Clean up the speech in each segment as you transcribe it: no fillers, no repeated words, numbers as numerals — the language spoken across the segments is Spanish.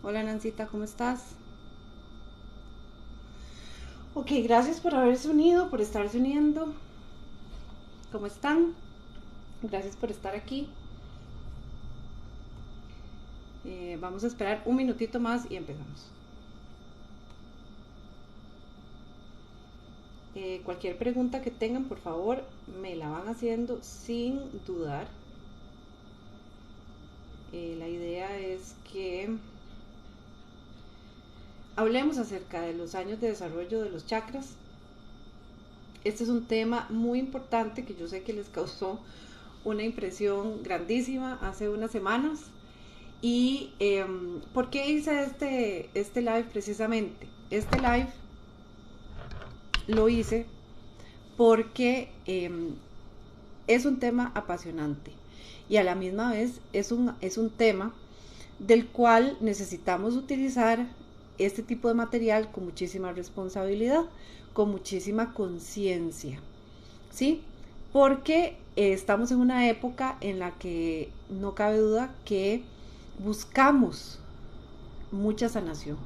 Hola Nancita, ¿cómo estás? Ok, gracias por haberse unido, por estarse uniendo. ¿Cómo están? Gracias por estar aquí. Vamos a esperar un minutito más y empezamos. Cualquier pregunta que tengan, por favor, me la van haciendo sin dudar. La idea es que hablemos acerca de los años de desarrollo de los chakras. Este es un tema muy importante que yo sé que les causó una impresión grandísima hace unas semanas. ¿Y por qué hice este live precisamente? Este live lo hice porque es un tema apasionante y a la misma vez es un tema del cual necesitamos utilizar este tipo de material con muchísima responsabilidad, con muchísima conciencia, ¿sí? Porque estamos en una época en la que no cabe duda que buscamos mucha sanación,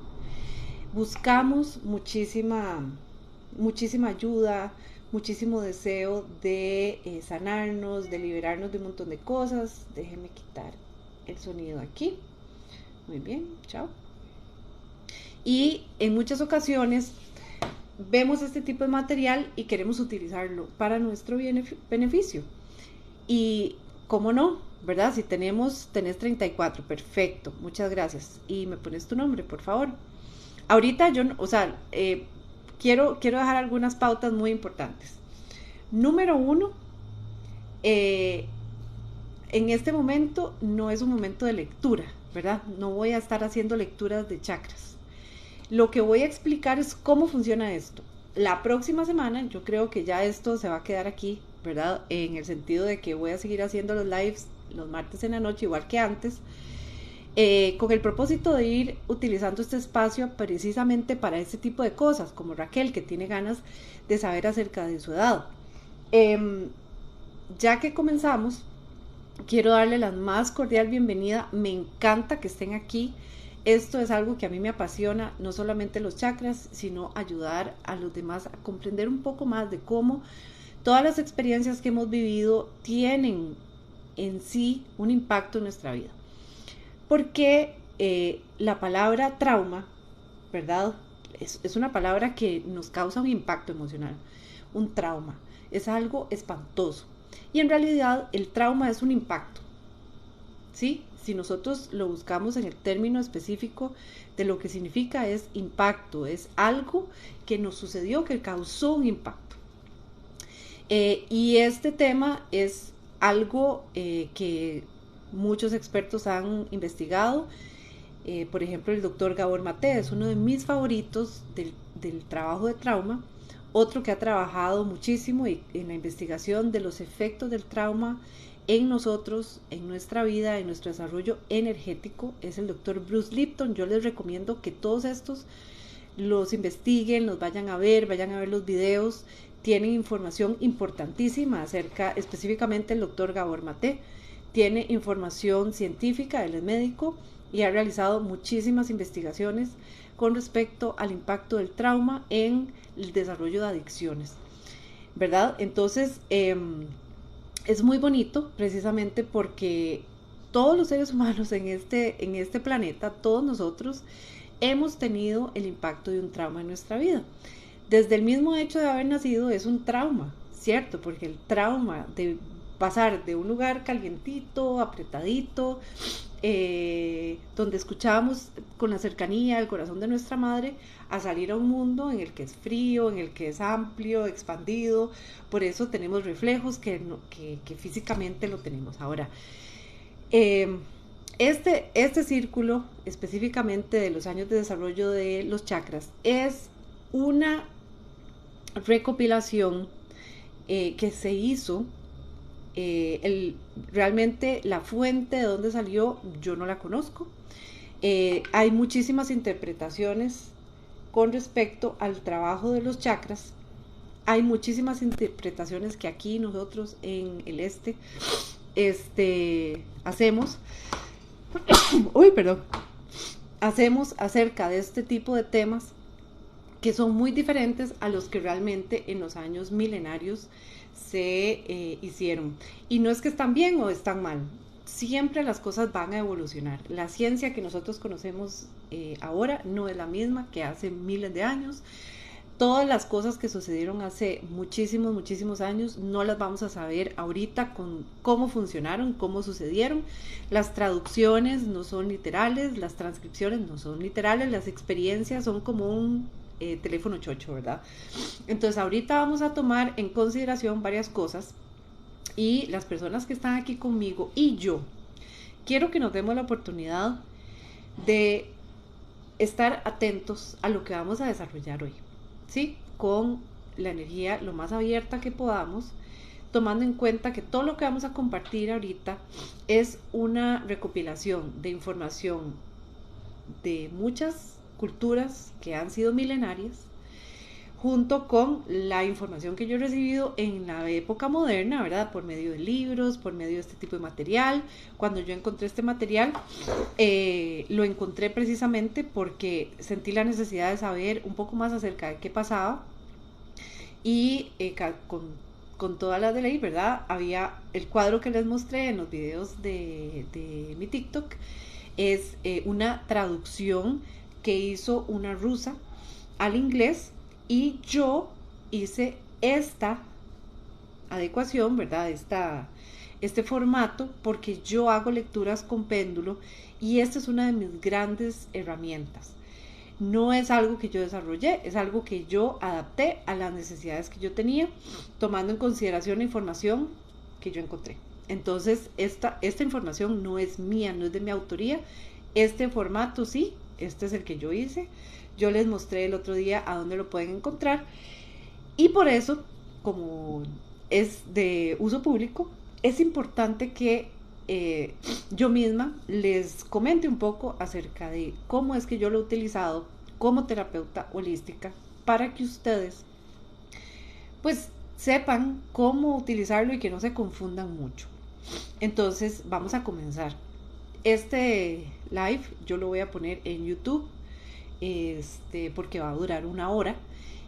buscamos muchísima ayuda, muchísimo deseo de sanarnos, de liberarnos de un montón de cosas. Déjenme quitar el sonido aquí. Muy bien, chao. Y en muchas ocasiones vemos este tipo de material y queremos utilizarlo para nuestro beneficio. Y cómo no, ¿verdad? Si tenés 34, perfecto, muchas gracias. Y me pones tu nombre, por favor. Ahorita yo, o sea, quiero dejar algunas pautas muy importantes. Número uno, eh, en este momento no es un momento de lectura, ¿verdad? No voy a estar haciendo lecturas de chakras. Lo que voy a explicar es cómo funciona esto. La próxima semana yo creo que ya esto se va a quedar aquí, ¿verdad? En el sentido de que voy a seguir haciendo los lives los martes en la noche, igual que antes, con el propósito de ir utilizando este espacio precisamente para este tipo de cosas, como Raquel, que tiene ganas de saber acerca de su edad. Eh, ya que comenzamos, quiero darle la más cordial bienvenida. Me encanta que estén aquí. Esto es algo que a mí me apasiona, no solamente los chakras, sino ayudar a los demás a comprender un poco más de cómo todas las experiencias que hemos vivido tienen en sí un impacto en nuestra vida. Porque la palabra trauma, ¿verdad? Es una palabra que nos causa un impacto emocional. Un trauma es algo espantoso. Y en realidad el trauma es un impacto, ¿sí? Si nosotros lo buscamos en el término específico de lo que significa es impacto, es algo que nos sucedió que causó un impacto. Y este tema es algo que muchos expertos han investigado. Por ejemplo, el doctor Gabor Mate es uno de mis favoritos del trabajo de trauma. Otro que ha trabajado muchísimo en la investigación de los efectos del trauma en nosotros, en nuestra vida, en nuestro desarrollo energético, es el doctor Bruce Lipton. Yo les recomiendo que todos estos los investiguen, los vayan a ver los videos. Tienen información importantísima acerca, específicamente el doctor Gabor Mate, tiene información científica, él es médico y ha realizado muchísimas investigaciones con respecto al impacto del trauma en el desarrollo de adicciones, ¿verdad? Entonces, es muy bonito precisamente porque todos los seres humanos en este planeta, todos nosotros, hemos tenido el impacto de un trauma en nuestra vida. Desde el mismo hecho de haber nacido es un trauma, ¿cierto? Porque el trauma de pasar de un lugar calientito, apretadito, donde escuchábamos con la cercanía el corazón de nuestra madre, a salir a un mundo en el que es frío, en el que es amplio, expandido. Por eso tenemos reflejos que físicamente lo tenemos. Ahora, eh, este círculo, específicamente de los años de desarrollo de los chakras, es una recopilación que se hizo. Realmente la fuente de dónde salió yo no la conozco. Hay muchísimas interpretaciones con respecto al trabajo de los chakras. Hay muchísimas interpretaciones que aquí nosotros en el hacemos. Uy, perdón. hacemos acerca de este tipo de temas que son muy diferentes a los que realmente en los años milenarios se hicieron. Y no es que están bien o están mal, siempre las cosas van a evolucionar. La ciencia que nosotros conocemos ahora no es la misma que hace miles de años. Todas las cosas que sucedieron hace muchísimos, muchísimos años no las vamos a saber ahorita con cómo funcionaron, cómo sucedieron. Las traducciones no son literales, las transcripciones no son literales, las experiencias son como un teléfono chocho, ¿verdad? Entonces ahorita vamos a tomar en consideración varias cosas y las personas que están aquí conmigo y yo, quiero que nos demos la oportunidad de estar atentos a lo que vamos a desarrollar hoy, ¿sí? Con la energía lo más abierta que podamos, tomando en cuenta que todo lo que vamos a compartir ahorita es una recopilación de información de muchas culturas que han sido milenarias, junto con la información que yo he recibido en la época moderna, ¿verdad? Por medio de libros, por medio de este tipo de material. Cuando yo encontré este material, lo encontré precisamente porque sentí la necesidad de saber un poco más acerca de qué pasaba y con todas las de ley, ¿verdad? Había el cuadro que les mostré en los videos de mi TikTok, es una traducción que hizo una rusa al inglés y yo hice esta adecuación, ¿verdad? Este formato porque yo hago lecturas con péndulo y esta es una de mis grandes herramientas. No es algo que yo desarrollé, es algo que yo adapté a las necesidades que yo tenía, tomando en consideración la información que yo encontré. Entonces, esta información no es mía, no es de mi autoría. Este formato sí, este es el que yo hice. Yo les mostré el otro día a dónde lo pueden encontrar. Y por eso, como es de uso público, es importante que yo misma les comente un poco acerca de cómo es que yo lo he utilizado como terapeuta holística para que ustedes pues sepan cómo utilizarlo y que no se confundan mucho. Entonces vamos a comenzar. Este live yo lo voy a poner en YouTube porque va a durar 1 hora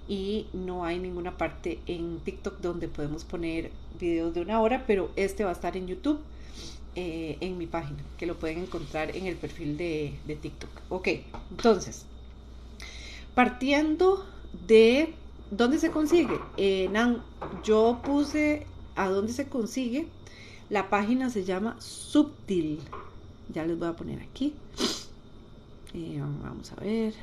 y no hay ninguna parte en TikTok donde podemos poner videos de 1 hora, pero este va a estar en YouTube, en mi página, que lo pueden encontrar en el perfil de TikTok. Ok, entonces, partiendo de dónde se consigue, yo puse a dónde se consigue. La página se llama Subtil. Ya les voy a poner aquí. Vamos a ver.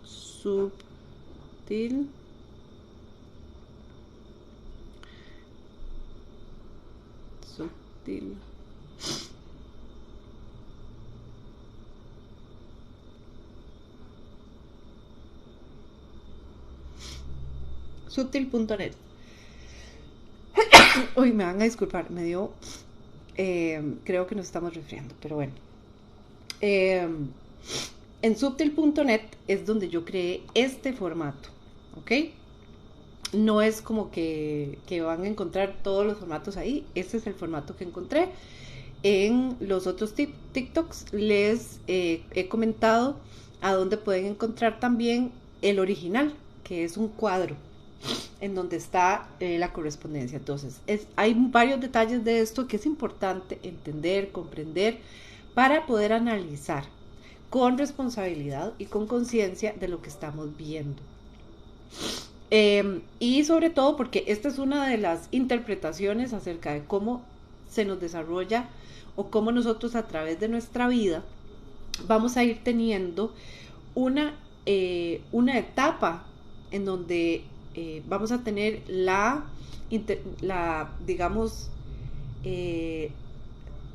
Subtil. Subtil. Subtil.net. Uy, me van a disculpar, me dio, creo que nos estamos resfriando, pero bueno. En subtil.net es donde yo creé este formato, ¿ok? No es como que van a encontrar todos los formatos ahí, este es el formato que encontré. En los otros TikToks les he comentado a dónde pueden encontrar también el original, que es un cuadro en donde está la correspondencia. Entonces, hay varios detalles de esto que es importante entender, comprender, para poder analizar con responsabilidad y con conciencia de lo que estamos viendo. Y sobre todo porque esta es una de las interpretaciones acerca de cómo se nos desarrolla o cómo nosotros a través de nuestra vida vamos a ir teniendo una etapa en donde vamos a tener digamos,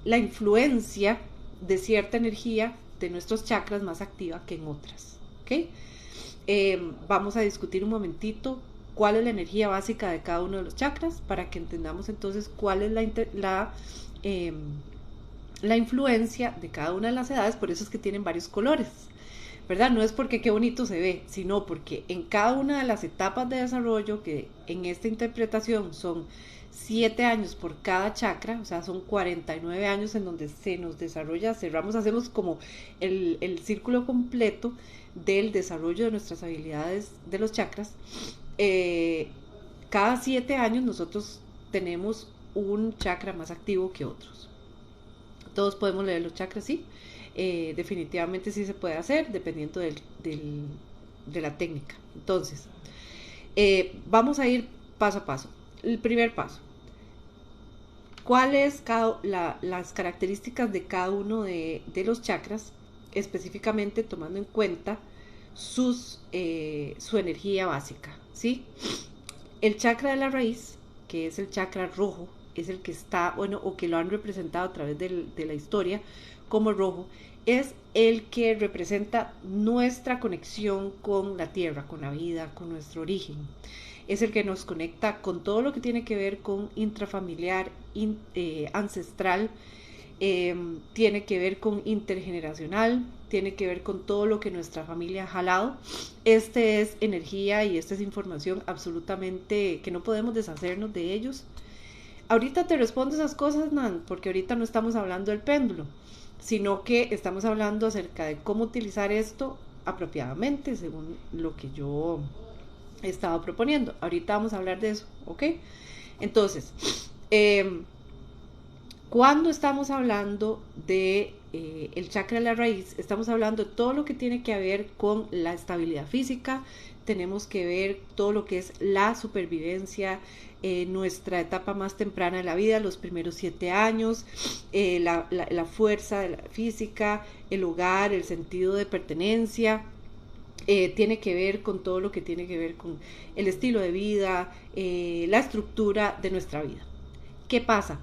la influencia de cierta energía de nuestros chakras más activa que en otras, ¿ok? Vamos a discutir un momentito cuál es la energía básica de cada uno de los chakras para que entendamos entonces cuál es la influencia de cada una de las edades. Por eso es que tienen varios colores, ¿verdad? No es porque qué bonito se ve, sino porque en cada una de las etapas de desarrollo, que en esta interpretación son 7 años por cada chakra, o sea, son 49 años en donde se nos desarrolla, cerramos, hacemos como el círculo completo del desarrollo de nuestras habilidades de los chakras. Eh, Cada 7 años nosotros tenemos un chakra más activo que otros. Todos podemos leer los chakras, sí. Definitivamente sí se puede hacer, dependiendo de la técnica. Entonces, vamos a ir paso a paso. El primer paso. ¿Cuáles las características de cada uno de los chakras? Específicamente tomando en cuenta su energía básica, ¿sí? El chakra de la raíz, que es el chakra rojo, es el que está, bueno, o que lo han representado a través de la historia como rojo, es el que representa nuestra conexión con la tierra, con la vida, con nuestro origen. Es el que nos conecta con todo lo que tiene que ver con intrafamiliar, ancestral, tiene que ver con intergeneracional, tiene que ver con todo lo que nuestra familia ha jalado. Este es energía y esta es información absolutamente que no podemos deshacernos de ellos. Ahorita te respondo esas cosas, Nan, porque ahorita no estamos hablando del péndulo, sino que estamos hablando acerca de cómo utilizar esto apropiadamente, según lo que yo he estado proponiendo. Ahorita vamos a hablar de eso, ¿ok? Entonces, cuando estamos hablando de el chakra de la raíz, estamos hablando de todo lo que tiene que ver con la estabilidad física, tenemos que ver todo lo que es la supervivencia, nuestra etapa más temprana de la vida, los primeros 7 años, la fuerza de la física, el hogar, el sentido de pertenencia. Tiene que ver con todo lo que tiene que ver con el estilo de vida, la estructura de nuestra vida. ¿Qué pasa?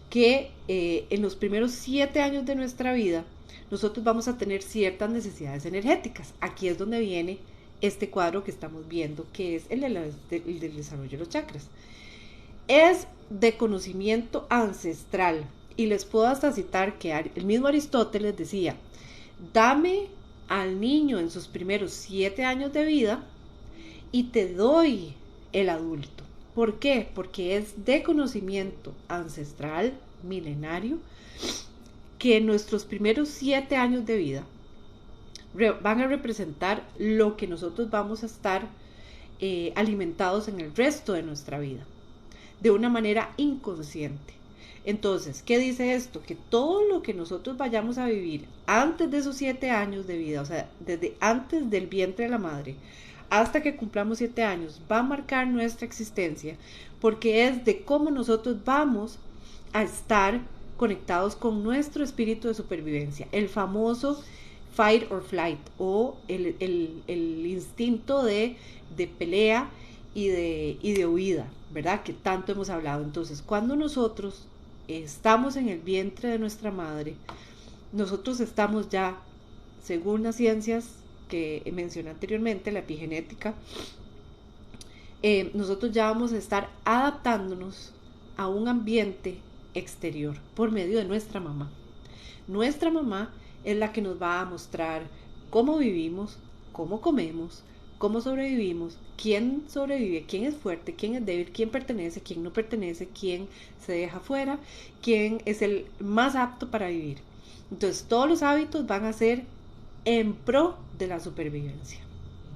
Que en los primeros 7 años de nuestra vida nosotros vamos a tener ciertas necesidades energéticas. Aquí es donde viene este cuadro que estamos viendo, que es el del desarrollo de los chakras. Es de conocimiento ancestral, y les puedo hasta citar que el mismo Aristóteles decía: dame al niño en sus primeros 7 años de vida y te doy el adulto. ¿Por qué? Porque es de conocimiento ancestral, milenario, que nuestros primeros 7 años de vida van a representar lo que nosotros vamos a estar alimentados en el resto de nuestra vida, de una manera inconsciente. Entonces, ¿qué dice esto? Que todo lo que nosotros vayamos a vivir antes de esos 7 años de vida, o sea, desde antes del vientre de la madre, hasta que cumplamos 7 años, va a marcar nuestra existencia, porque es de cómo nosotros vamos a estar conectados con nuestro espíritu de supervivencia, el famoso fight or flight, o el instinto de pelea y de huida, ¿verdad? Que tanto hemos hablado. Entonces, cuando nosotros estamos en el vientre de nuestra madre, nosotros estamos ya, según las ciencias que mencioné anteriormente, la epigenética, nosotros ya vamos a estar adaptándonos a un ambiente exterior por medio de nuestra mamá. Nuestra mamá es la que nos va a mostrar cómo vivimos, cómo comemos, cómo sobrevivimos, quién sobrevive, quién es fuerte, quién es débil, quién pertenece, quién no pertenece, quién se deja fuera, quién es el más apto para vivir. Entonces, todos los hábitos van a ser en pro de la supervivencia.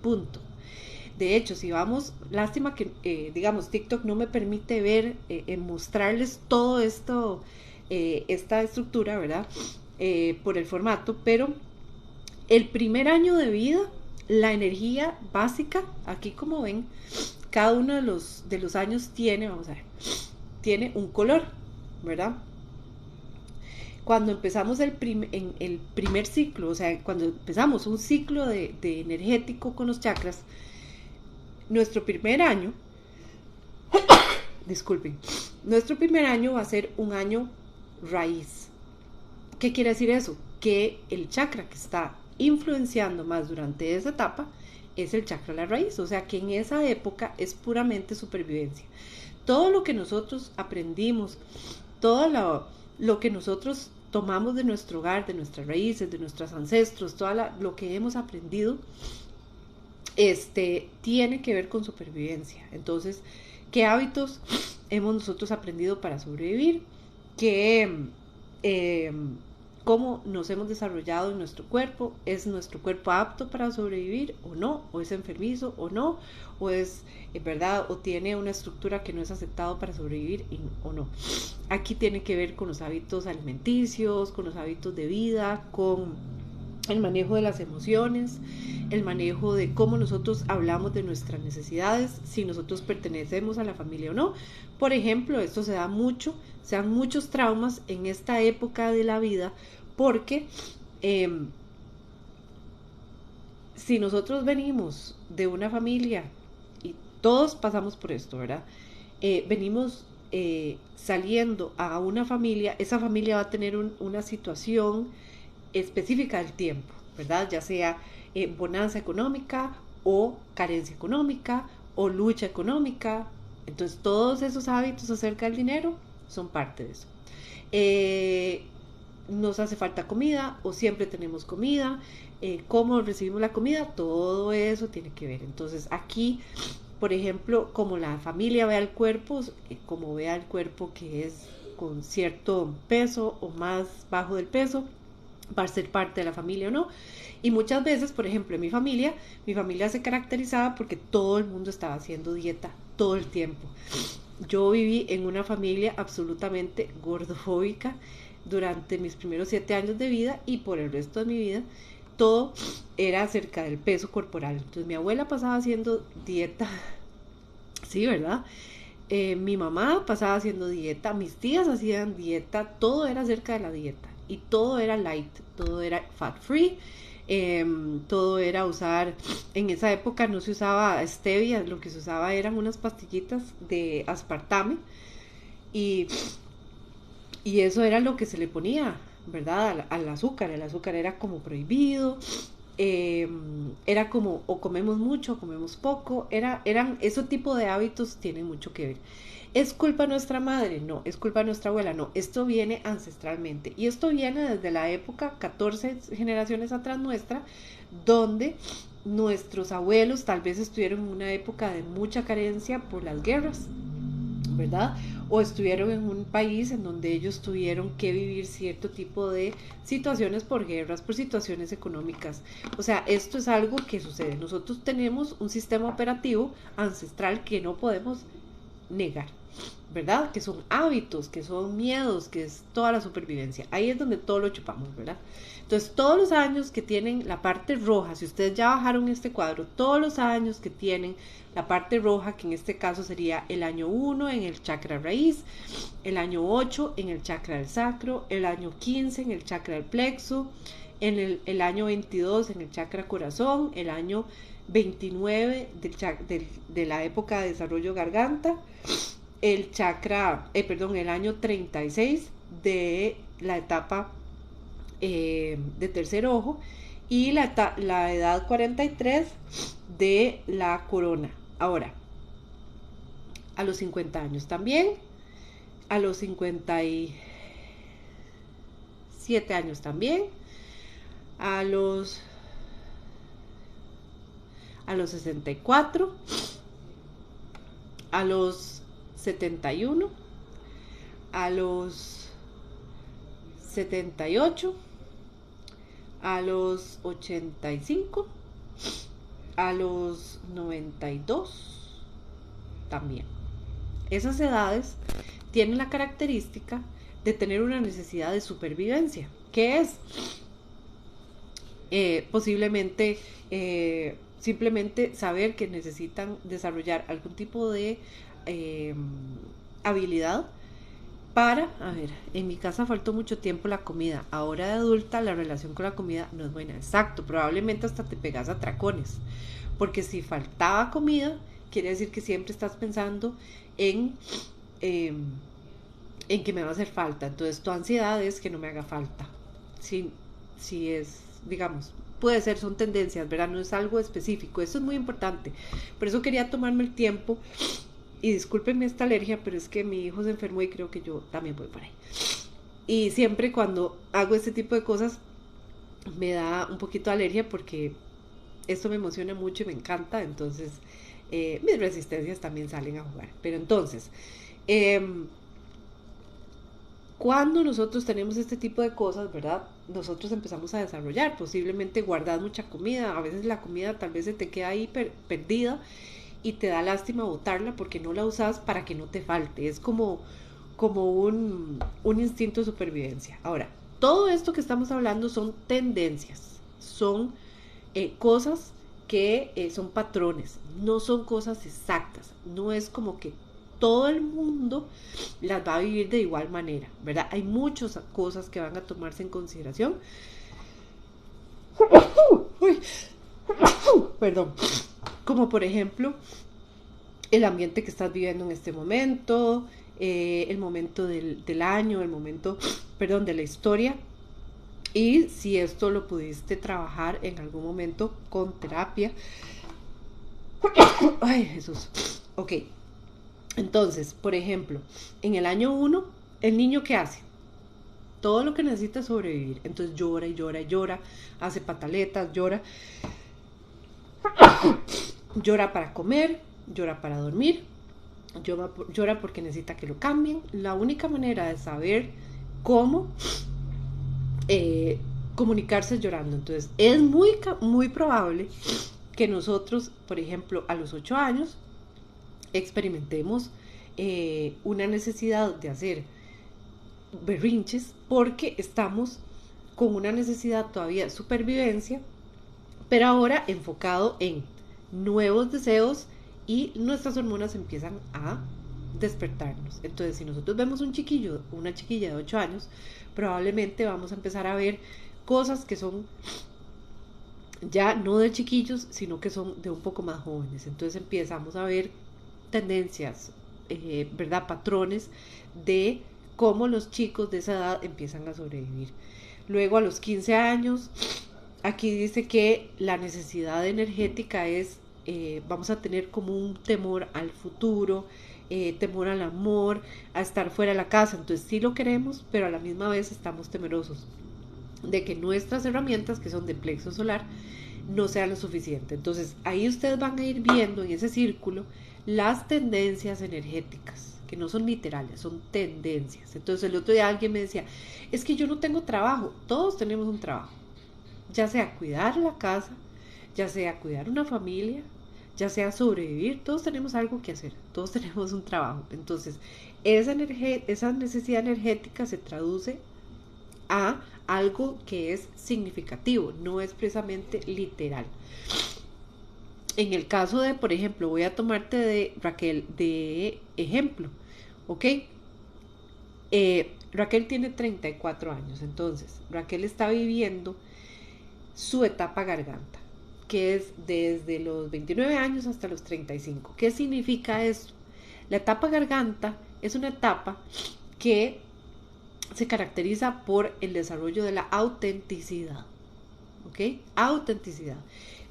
Punto. De hecho, si vamos, lástima que, digamos, TikTok no me permite ver, mostrarles todo esto, esta estructura, ¿verdad? Por el formato, pero el primer año de vida, la energía básica, aquí como ven, cada uno de los años tiene, vamos a ver, tiene un color, ¿verdad? Cuando empezamos en el primer ciclo, o sea, cuando empezamos un ciclo de energético con los chakras, nuestro primer año, disculpen, nuestro primer año va a ser un año raíz. ¿Qué quiere decir eso? Que el chakra que está influenciando más durante esa etapa es el chakra de la raíz, o sea que en esa época es puramente supervivencia. Todo lo que nosotros aprendimos, todo lo que nosotros tomamos de nuestro hogar, de nuestras raíces, de nuestros ancestros, todo lo que hemos aprendido, tiene que ver con supervivencia. Entonces, ¿Qué hábitos hemos nosotros aprendido para sobrevivir? ¿Qué, eh, cómo nos hemos desarrollado en nuestro cuerpo? ¿Es nuestro cuerpo apto para sobrevivir o no? ¿O es enfermizo o no? ¿O es verdad? ¿O tiene una estructura que no es aceptado para sobrevivir o no? Aquí tiene que ver con los hábitos alimenticios, con los hábitos de vida, con el manejo de las emociones, el manejo de cómo nosotros hablamos de nuestras necesidades, si nosotros pertenecemos a la familia o no. Por ejemplo, esto se da mucho, se dan muchos traumas en esta época de la vida porque si nosotros venimos de una familia, y todos pasamos por esto, ¿verdad? Venimos saliendo a una familia, esa familia va a tener una situación específica del tiempo, ¿verdad? Ya sea bonanza económica o carencia económica o lucha económica. Entonces todos esos hábitos acerca del dinero son parte de eso. Nos hace falta comida o siempre tenemos comida, cómo recibimos la comida, todo eso tiene que ver. Entonces aquí, por ejemplo, como la familia ve al cuerpo, como ve al cuerpo que es con cierto peso o más bajo del peso, va a ser parte de la familia o no. Y muchas veces, por ejemplo, en mi familia se caracterizaba porque todo el mundo estaba haciendo dieta todo el tiempo. Yo viví en una familia absolutamente gordofóbica durante mis primeros 7 años de vida y por el resto de mi vida todo era acerca del peso corporal. Entonces mi abuela pasaba haciendo dieta, sí, ¿verdad? Mi mamá pasaba haciendo dieta, mis tías hacían dieta, todo era acerca de la dieta y todo era light, todo era fat free, todo era usar, en esa época no se usaba stevia, lo que se usaba eran unas pastillitas de aspartame y, y eso era lo que se le ponía, ¿verdad? Al azúcar, el azúcar era como prohibido, eh, era como o comemos mucho o comemos poco, eran ese tipo de hábitos tienen mucho que ver. ¿Es culpa de nuestra madre? No. ¿Es culpa de nuestra abuela? No. Esto viene ancestralmente. Y esto viene desde la época 14 generaciones atrás nuestra, donde nuestros abuelos tal vez estuvieron en una época de mucha carencia por las guerras, ¿verdad? O estuvieron en un país en donde ellos tuvieron que vivir cierto tipo de situaciones por guerras, por situaciones económicas. O sea, esto es algo que sucede. Nosotros tenemos un sistema operativo ancestral que no podemos negar, ¿verdad? Que son hábitos, que son miedos, que es toda la supervivencia. Ahí es donde todo lo chupamos, ¿verdad? Entonces, todos los años que tienen la parte roja, si ustedes ya bajaron este cuadro, todos los años que tienen la parte roja, que en este caso sería el año 1 en el chakra raíz, el año 8 en el chakra del sacro, el año 15 en el chakra del plexo, en el año 22 en el chakra corazón, el año 29 de la época de desarrollo garganta, el chakra, el año 36 de la etapa de tercer ojo y la edad 43 de la corona. Ahora, a los 50 años también, a los 57 años también, a los 64, a los 71, a los 78, a los 85, a los 92 también. Esas edades tienen la característica de tener una necesidad de supervivencia, que es posiblemente simplemente saber que necesitan desarrollar algún tipo de habilidad para, a ver, en mi casa faltó mucho tiempo la comida, ahora de adulta la relación con la comida no es buena, exacto, probablemente hasta te pegas a tracones, porque si faltaba comida, quiere decir que siempre estás pensando en, eh, en que me va a hacer falta, entonces tu ansiedad es que no me haga falta, si es, digamos, puede ser, son tendencias, ¿verdad? No es algo específico, eso es muy importante, por eso quería tomarme el tiempo. Y discúlpenme esta alergia, pero es que mi hijo se enfermó y creo que yo también voy por ahí. Y siempre cuando hago este tipo de cosas me da un poquito de alergia porque esto me emociona mucho y me encanta. Entonces mis resistencias también salen a jugar. Pero entonces, eh, cuando nosotros tenemos este tipo de cosas, ¿verdad? Nosotros empezamos a desarrollar, posiblemente guardar mucha comida, a veces la comida tal vez se te queda ahí perdida y te da lástima botarla porque no la usas para que no te falte, es como un instinto de supervivencia. Ahora, todo esto que estamos hablando son tendencias, son cosas que son patrones, no son cosas exactas, no es como que todo el mundo las va a vivir de igual manera, ¿verdad? Hay muchas cosas que van a tomarse en consideración. Uy, perdón. Como por ejemplo, el ambiente que estás viviendo en este momento, el momento del año, el momento, perdón, de la historia. Y si esto lo pudiste trabajar en algún momento con terapia. Ay, Jesús. Ok. Entonces, por ejemplo, en el año 1, ¿el niño qué hace? Todo lo que necesita es sobrevivir. Entonces llora y llora y llora, hace pataletas, llora. Llora para comer, llora para dormir, llora porque necesita que lo cambien. La única manera de saber cómo comunicarse es llorando. Entonces, es muy probable que nosotros, por ejemplo, a los 8 años, experimentemos una necesidad de hacer berrinches porque estamos con una necesidad todavía de supervivencia, pero ahora enfocado en nuevos deseos y nuestras hormonas empiezan a despertarnos. Entonces, si nosotros vemos un chiquillo, una chiquilla de 8 años, probablemente vamos a empezar a ver cosas que son ya no de chiquillos, sino que son de un poco más jóvenes. Entonces empezamos a ver tendencias, ¿verdad? Patrones de cómo los chicos de esa edad empiezan a sobrevivir. Luego a los 15 años, aquí dice que la necesidad energética es, vamos a tener como un temor al futuro, temor al amor, a estar fuera de la casa. Entonces sí lo queremos, pero a la misma vez estamos temerosos de que nuestras herramientas, que son de plexo solar, no sean lo suficiente. Entonces ahí ustedes van a ir viendo en ese círculo las tendencias energéticas, que no son literales, son tendencias. Entonces el otro día alguien me decía, es que yo no tengo trabajo. Todos tenemos un trabajo, ya sea cuidar la casa, ya sea cuidar una familia, ya sea sobrevivir. Todos tenemos algo que hacer, todos tenemos un trabajo. Entonces esa necesidad energética se traduce a algo que es significativo, no es precisamente literal. En el caso de, por ejemplo, voy a tomarte de Raquel de ejemplo, ¿ok? Raquel tiene 34 años, entonces Raquel está viviendo su etapa garganta, que es desde los 29 años hasta los 35. ¿Qué significa esto? La etapa garganta es una etapa que se caracteriza por el desarrollo de la autenticidad. ¿Ok? Autenticidad.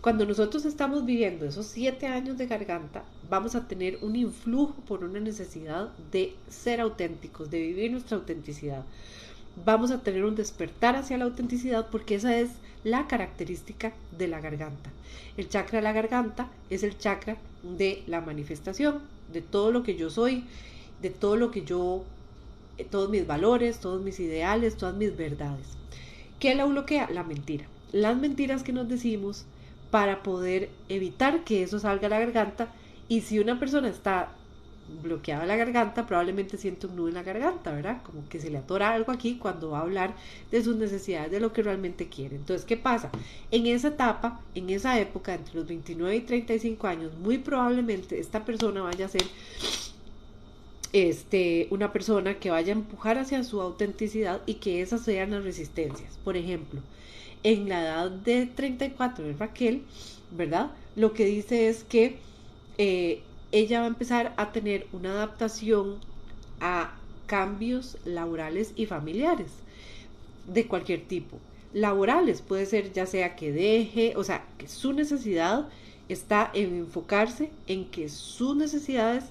Cuando nosotros estamos viviendo esos 7 años de garganta, vamos a tener un influjo por una necesidad de ser auténticos, de vivir nuestra autenticidad. Vamos a tener un despertar hacia la autenticidad porque esa es la característica de la garganta. El chakra de la garganta es el chakra de la manifestación, de todo lo que yo soy, de todo lo que yo, todos mis valores, todos mis ideales, todas mis verdades. ¿Qué la bloquea? La mentira. Las mentiras que nos decimos para poder evitar que eso salga a la garganta. Y si una persona está bloqueada la garganta, probablemente siente un nudo en la garganta, ¿verdad? Como que se le atora algo aquí cuando va a hablar de sus necesidades, de lo que realmente quiere. Entonces, ¿qué pasa? En esa etapa, en esa época, entre los 29 y 35 años, muy probablemente esta persona vaya a ser una persona que vaya a empujar hacia su autenticidad y que esas sean las resistencias. Por ejemplo, en la edad de 34 de Raquel, ¿verdad? Lo que dice es que ella va a empezar a tener una adaptación a cambios laborales y familiares de cualquier tipo. Laborales puede ser ya sea que deje, o sea, que su necesidad está en enfocarse en que sus necesidades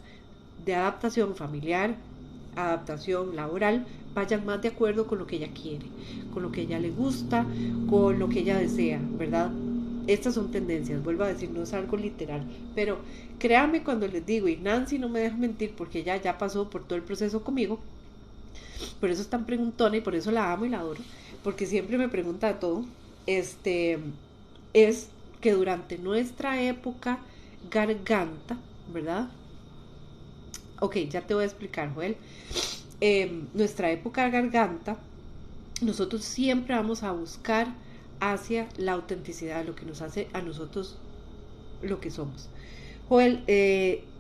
de adaptación familiar, adaptación laboral, vayan más de acuerdo con lo que ella quiere, con lo que ella le gusta, con lo que ella desea, ¿verdad? Estas son tendencias, vuelvo a decir, no es algo literal, pero créanme cuando les digo, y Nancy no me deja mentir porque ella ya pasó por todo el proceso conmigo, por eso es tan preguntona y por eso la amo y la adoro, porque siempre me pregunta de todo, este, es que durante nuestra época garganta, ¿verdad? Ok, ya te voy a explicar, Joel. Nuestra época garganta, nosotros siempre vamos a buscar hacia la autenticidad, lo que nos hace a nosotros lo que somos. Joel,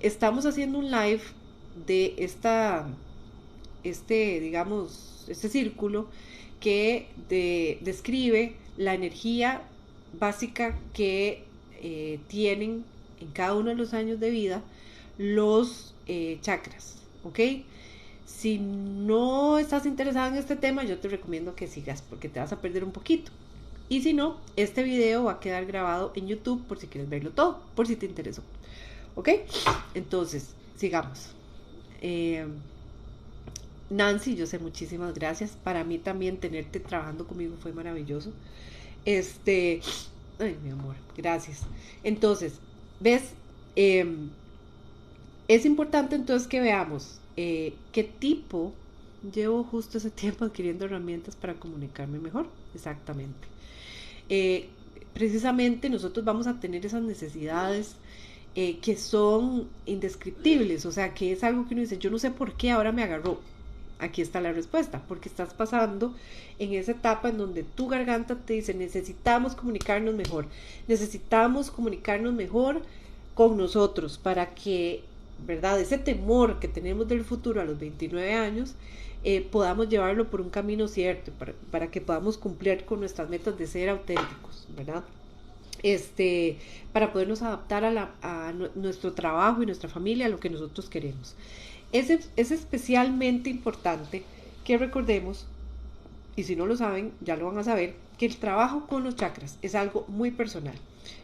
estamos haciendo un live de digamos, este círculo que describe la energía básica que tienen en cada uno de los años de vida los chakras, ¿ok? Si no estás interesado en este tema, yo te recomiendo que sigas porque te vas a perder un poquito. Y si no, este video va a quedar grabado en YouTube por si quieres verlo todo, por si te interesó. ¿Ok? Entonces, sigamos. Nancy, yo sé, muchísimas gracias. Para mí también tenerte trabajando conmigo fue maravilloso. Ay, mi amor, gracias. Entonces, ¿ves? Es importante entonces que veamos qué tipo llevo justo ese tiempo adquiriendo herramientas para comunicarme mejor. Exactamente. Eh, Precisamente nosotros vamos a tener esas necesidades que son indescriptibles, o sea, que es algo que uno dice, yo no sé por qué ahora me agarró. Aquí está la respuesta, porque estás pasando en esa etapa en donde tu garganta te dice, necesitamos comunicarnos mejor con nosotros para que, ¿verdad? Ese temor que tenemos del futuro a los 29 años, podamos llevarlo por un camino cierto, para que podamos cumplir con nuestras metas de ser auténticos, ¿verdad? Para podernos adaptar a nuestro trabajo y nuestra familia, a lo que nosotros queremos. Es especialmente importante que recordemos, y si no lo saben, ya lo van a saber, que el trabajo con los chakras es algo muy personal.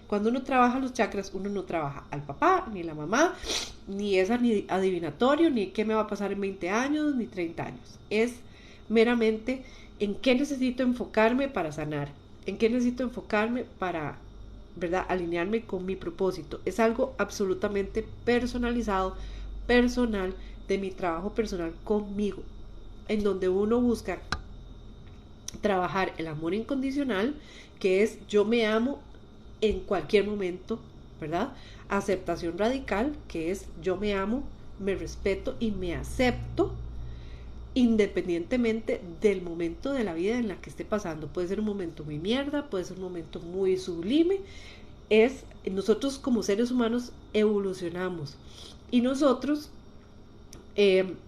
Cuando uno trabaja los chakras, uno no trabaja al papá, ni la mamá, ni es adivinatorio, ni qué me va a pasar en 20 años, ni 30 años. Es meramente en qué necesito enfocarme para sanar, en qué necesito enfocarme para, ¿verdad?, alinearme con mi propósito. Es algo absolutamente personalizado, personal, de mi trabajo personal conmigo, en donde uno busca trabajar el amor incondicional, que es yo me amo en cualquier momento, ¿verdad? Aceptación radical, que es yo me amo, me respeto y me acepto independientemente del momento de la vida en la que esté pasando. Puede ser un momento muy mierda, puede ser un momento muy sublime. Nosotros como seres humanos evolucionamos y nosotros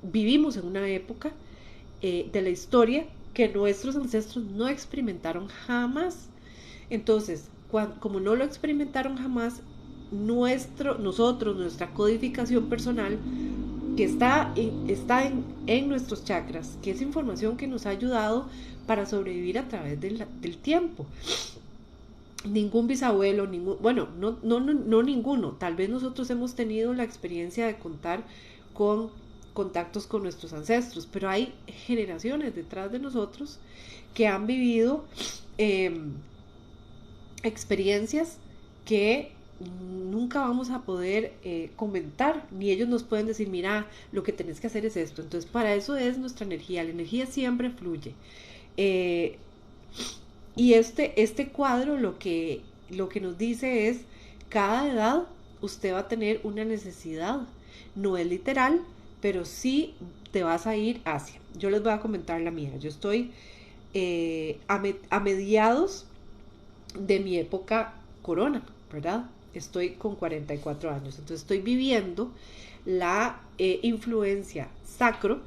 vivimos en una época de la historia que nuestros ancestros no experimentaron jamás. Entonces, como no lo experimentaron jamás, nuestra codificación personal, que está en nuestros chakras, que es información que nos ha ayudado para sobrevivir a través del tiempo. Ningún bisabuelo, no ninguno, tal vez nosotros hemos tenido la experiencia de contar con contactos con nuestros ancestros, pero hay generaciones detrás de nosotros que han vivido experiencias que nunca vamos a poder comentar, ni ellos nos pueden decir, mira, lo que tenés que hacer es esto. Entonces, para eso es nuestra energía. La energía siempre fluye. Y este cuadro lo que nos dice es, cada edad usted va a tener una necesidad. No es literal, pero sí te vas a ir hacia. Yo les voy a comentar la mía. Yo estoy a mediados de mi época corona, ¿verdad? Estoy con 44 años, entonces estoy viviendo la influencia sacro,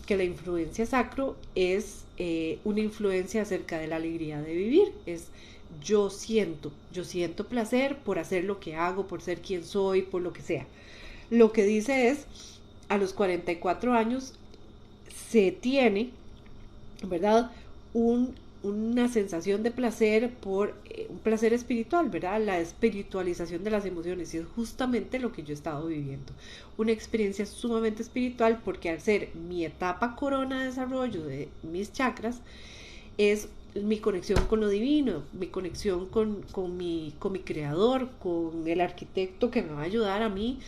que la influencia sacro es una influencia acerca de la alegría de vivir, es yo siento placer por hacer lo que hago, por ser quien soy, por lo que sea. Lo que dice es, a los 44 años se tiene, ¿verdad?, una sensación de placer por un placer espiritual, ¿verdad? La espiritualización de las emociones, y es justamente lo que yo he estado viviendo. Una experiencia sumamente espiritual, porque al ser mi etapa corona de desarrollo de mis chakras, es mi conexión con lo divino, mi conexión con mi creador, con el arquitecto que me va a ayudar a mí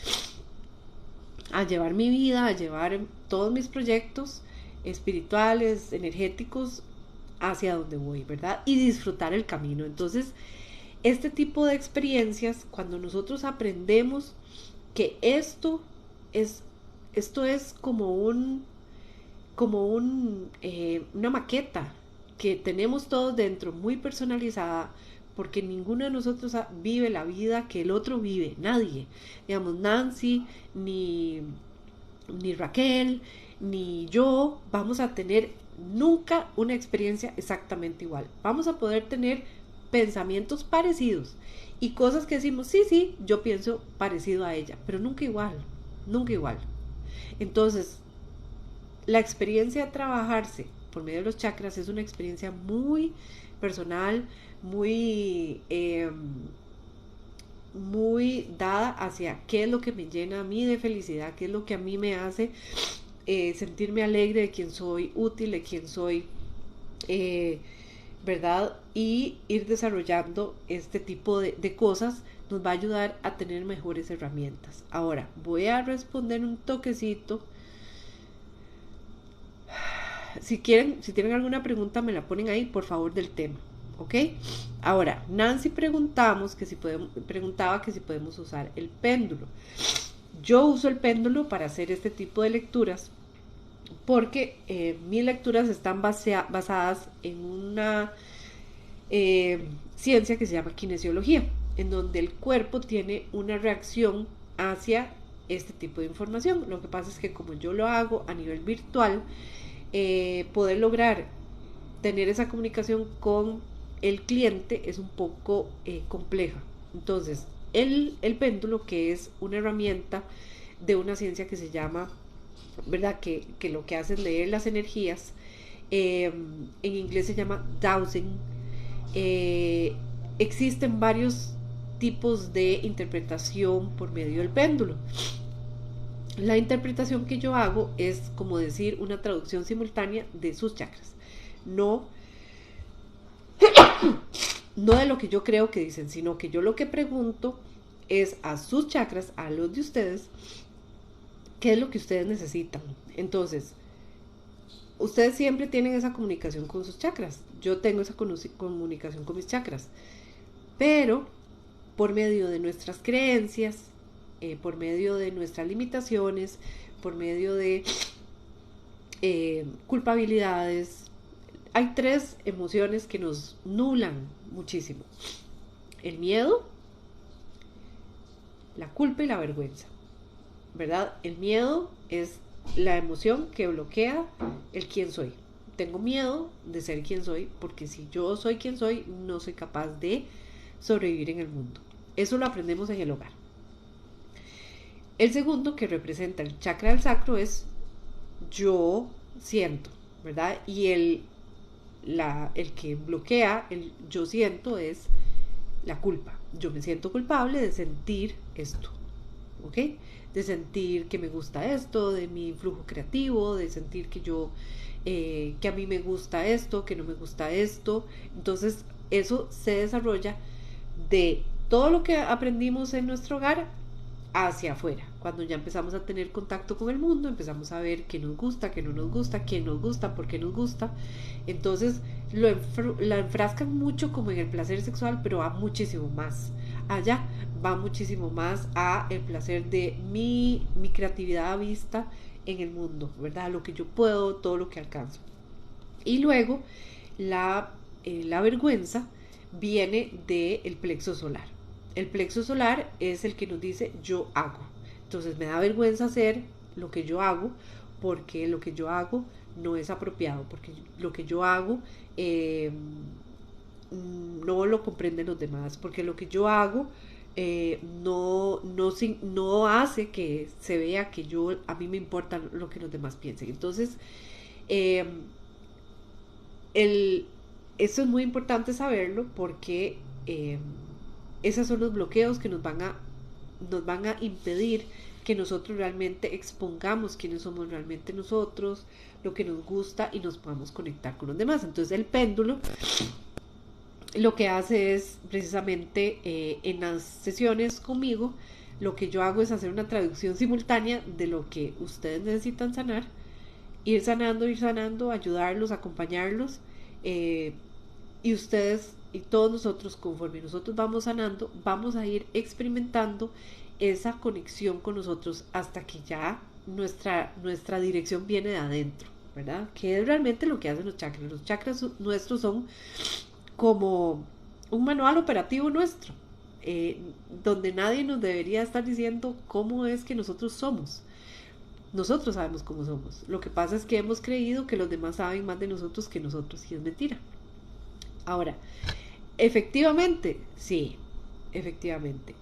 a llevar mi vida, a llevar todos mis proyectos espirituales, energéticos, hacia donde voy, ¿verdad? Y disfrutar el camino. Entonces, este tipo de experiencias, cuando nosotros aprendemos que es, esto es una maqueta que tenemos todos dentro, muy personalizada, porque ninguno de nosotros vive la vida que el otro vive, nadie. Digamos, Nancy, ni Raquel, ni yo vamos a tener nunca una experiencia exactamente igual. Vamos a poder tener pensamientos parecidos y cosas que decimos, sí, sí, yo pienso parecido a ella, pero nunca igual, nunca igual. Entonces, la experiencia de trabajarse por medio de los chakras es una experiencia muy personal, muy dada hacia qué es lo que me llena a mí de felicidad, qué es lo que a mí me hace sentirme alegre de quién soy, útil de quién soy, eh, ¿verdad? Y ir desarrollando este tipo de cosas nos va a ayudar a tener mejores herramientas. Ahora, voy a responder un toquecito. Si quieren, si tienen alguna pregunta, me la ponen ahí, por favor, del tema. ¿Ok? Ahora, Nancy preguntaba que si podemos usar el péndulo. Yo uso el péndulo para hacer este tipo de lecturas porque mis lecturas están basadas en una ciencia que se llama kinesiología, en donde el cuerpo tiene una reacción hacia este tipo de información. Lo que pasa es que como yo lo hago a nivel virtual, poder lograr tener esa comunicación con el cliente es un poco compleja. Entonces, el péndulo, que es una herramienta de una ciencia que se llama, ¿verdad? Que lo que hace es leer las energías. En inglés se llama dowsing. Existen varios tipos de interpretación por medio del péndulo. La interpretación que yo hago es como decir una traducción simultánea de sus chakras. No, no de lo que yo creo que dicen, sino que yo lo que pregunto es a sus chakras, a los de ustedes, qué es lo que ustedes necesitan. Entonces, ustedes siempre tienen esa comunicación con sus chakras. Yo tengo esa comunicación con mis chakras. Pero por medio de nuestras creencias, por medio de nuestras limitaciones, por medio de culpabilidades, hay tres emociones que nos nublan muchísimo: el miedo, la culpa y la vergüenza, ¿verdad? El miedo es la emoción que bloquea el quién soy. Tengo miedo de ser quien soy, porque si yo soy quien soy, no soy capaz de sobrevivir en el mundo. Eso lo aprendemos en el hogar. El segundo, que representa el chakra del sacro, es yo siento, ¿verdad? Y el que bloquea el yo siento es la culpa. Yo me siento culpable de sentir esto, ¿ok? De sentir que me gusta esto, de mi flujo creativo, de sentir que a mí me gusta esto, que no me gusta esto. Entonces, eso se desarrolla de todo lo que aprendimos en nuestro hogar hacia afuera. Cuando ya empezamos a tener contacto con el mundo, empezamos a ver qué nos gusta, qué no nos gusta, quién nos gusta, por qué nos gusta. Entonces la enfrascan mucho como en el placer sexual, pero va muchísimo más allá, va muchísimo más a el placer de mi creatividad vista en el mundo, ¿verdad? Lo que yo puedo, todo lo que alcanzo. Y luego la vergüenza viene del plexo solar. El plexo solar es el que nos dice yo hago. Entonces me da vergüenza hacer lo que yo hago, porque lo que yo hago no es apropiado, porque lo que yo hago no lo comprenden los demás, porque lo que yo hago no hace que se vea que a mí me importa lo que los demás piensen. Entonces, eh, eso es muy importante saberlo, porque esos son los bloqueos que nos van a impedir que nosotros realmente expongamos quiénes somos realmente nosotros, lo que nos gusta y nos podamos conectar con los demás. Entonces el péndulo lo que hace es precisamente en las sesiones conmigo, lo que yo hago es hacer una traducción simultánea de lo que ustedes necesitan sanar, ir sanando, ayudarlos, acompañarlos, eh, y ustedes y todos nosotros, conforme nosotros vamos sanando, vamos a ir experimentando esa conexión con nosotros hasta que ya nuestra dirección viene de adentro, ¿verdad? Que es realmente lo que hacen los chakras. Los chakras nuestros son como un manual operativo nuestro, eh, donde nadie nos debería estar diciendo cómo es que nosotros somos. Nosotros sabemos cómo somos. Lo que pasa es que hemos creído que los demás saben más de nosotros que nosotros, y es mentira. Ahora, efectivamente, sí, efectivamente,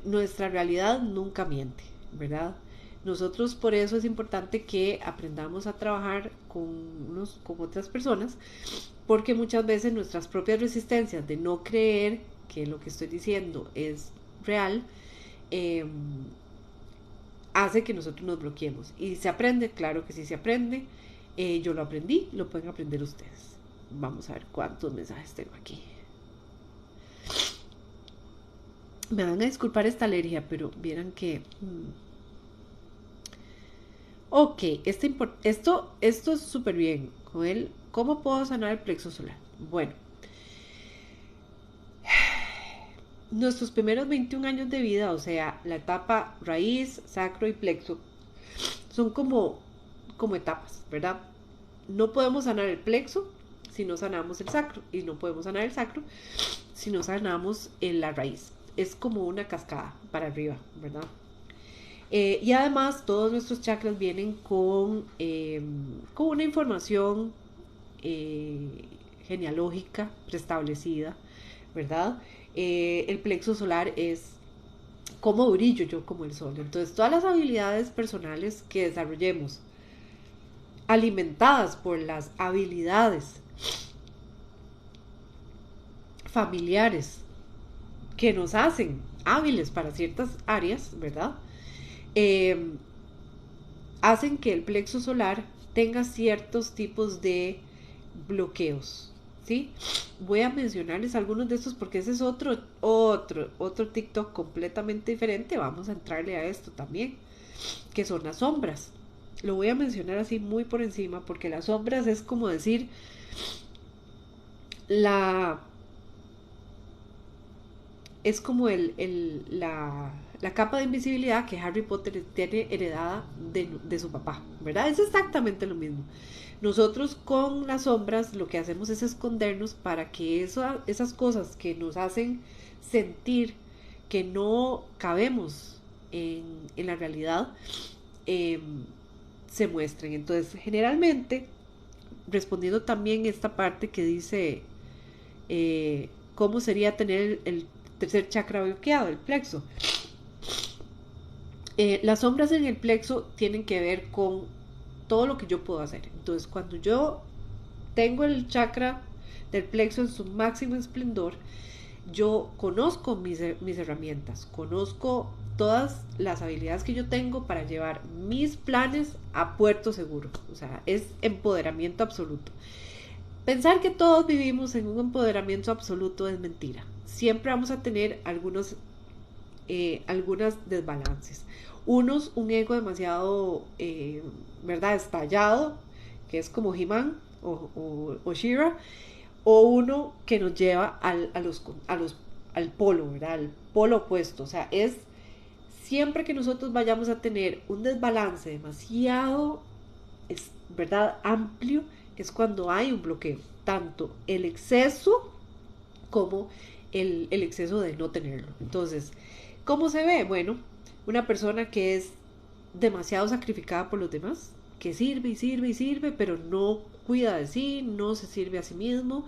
nuestra realidad nunca miente, ¿verdad? Nosotros por eso es importante que aprendamos a trabajar con otras personas, porque muchas veces nuestras propias resistencias de no creer que lo que estoy diciendo es real, eh, hace que nosotros nos bloqueemos. Y se aprende, claro que sí se aprende. Yo lo aprendí, lo pueden aprender ustedes. Vamos a ver cuántos mensajes tengo aquí. Me van a disculpar esta alergia, pero vieran que... Ok, esto es súper bien. Con él, ¿cómo puedo sanar el plexo solar? Bueno, nuestros primeros 21 años de vida, o sea, la etapa raíz, sacro y plexo, son como etapas, ¿verdad? No podemos sanar el plexo si no sanamos el sacro, y no podemos sanar el sacro si no sanamos en la raíz. Es como una cascada para arriba, ¿verdad? Y además todos nuestros chakras vienen con una información genealógica preestablecida, ¿verdad? El plexo solar es cómo brillo yo como el sol. Entonces todas las habilidades personales que desarrollemos, alimentadas por las habilidades familiares que nos hacen hábiles para ciertas áreas, ¿verdad? Eh, hacen que el plexo solar tenga ciertos tipos de bloqueos, ¿sí? Voy a mencionarles algunos de estos porque ese es otro TikTok completamente diferente. Vamos a entrarle a esto también, que son las sombras. Lo voy a mencionar así muy por encima porque las sombras es como decir la es como la capa de invisibilidad que Harry Potter tiene heredada de su papá, ¿verdad? Es exactamente lo mismo. Nosotros con las sombras lo que hacemos es escondernos para que esas cosas que nos hacen sentir que no cabemos en la realidad, eh, se muestren. Entonces, generalmente, respondiendo también esta parte que dice cómo sería tener el tercer chakra bloqueado, el plexo. Las sombras en el plexo tienen que ver con todo lo que yo puedo hacer. Entonces, cuando yo tengo el chakra del plexo en su máximo esplendor, yo conozco mis herramientas, conozco todas las habilidades que yo tengo para llevar mis planes a puerto seguro. O sea, es empoderamiento absoluto. Pensar que todos vivimos en un empoderamiento absoluto es mentira. Siempre vamos a tener algunas desbalances. Unos, un ego demasiado, ¿verdad? Estallado, que es como He-Man o She-Ra, o uno que nos lleva al polo, ¿verdad? Al polo opuesto. O sea, es siempre que nosotros vayamos a tener un desbalance demasiado, ¿verdad? Amplio, es cuando hay un bloqueo. Tanto el exceso como el exceso de no tenerlo. Entonces, ¿cómo se ve? Bueno, una persona que es demasiado sacrificada por los demás, que sirve y sirve y sirve, pero no cuida de sí, no se sirve a sí mismo.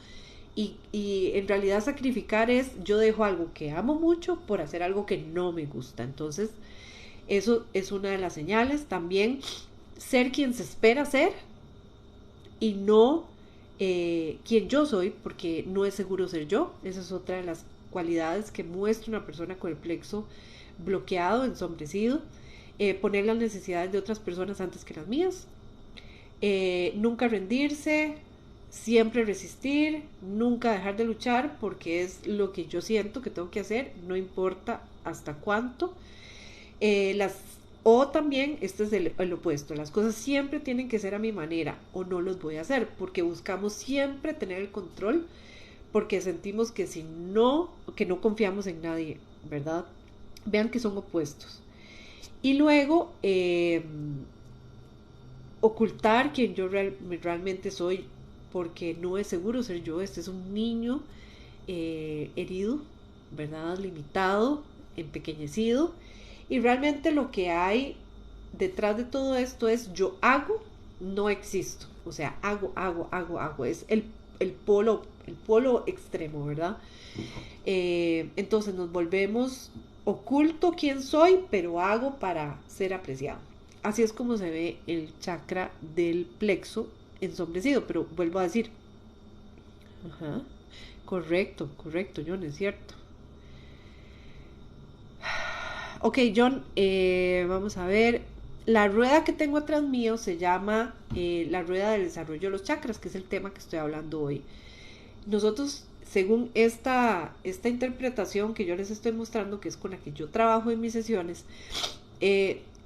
Y en realidad sacrificar es yo dejo algo que amo mucho por hacer algo que no me gusta. Entonces, eso es una de las señales. También ser quien se espera ser y no quien yo soy, porque no es seguro ser yo. Esa es otra de las cualidades que muestra una persona con el plexo bloqueado, ensombrecido. Poner las necesidades de otras personas antes que las mías. Nunca rendirse, siempre resistir, nunca dejar de luchar porque es lo que yo siento que tengo que hacer, no importa hasta cuánto. Las o también, este es el opuesto, las cosas siempre tienen que ser a mi manera o no los voy a hacer porque buscamos siempre tener el control porque sentimos que si no, que no confiamos en nadie, ¿verdad? Vean que son opuestos. Y luego, ocultar quien yo realmente soy porque no es seguro ser yo. Este es un niño herido, ¿verdad? Limitado, empequeñecido. Y realmente lo que hay detrás de todo esto es yo hago, no existo. O sea, hago. Es el polo extremo, ¿verdad? Entonces nos volvemos oculto quién soy, pero hago para ser apreciado. Así es como se ve el chakra del plexo ensombrecido, pero vuelvo a decir, ajá, correcto, John, es cierto. Ok, John, vamos a ver. La rueda que tengo atrás mío se llama la rueda del desarrollo de los chakras, que es el tema que estoy hablando hoy. Nosotros, según esta interpretación que yo les estoy mostrando, que es con la que yo trabajo en mis sesiones,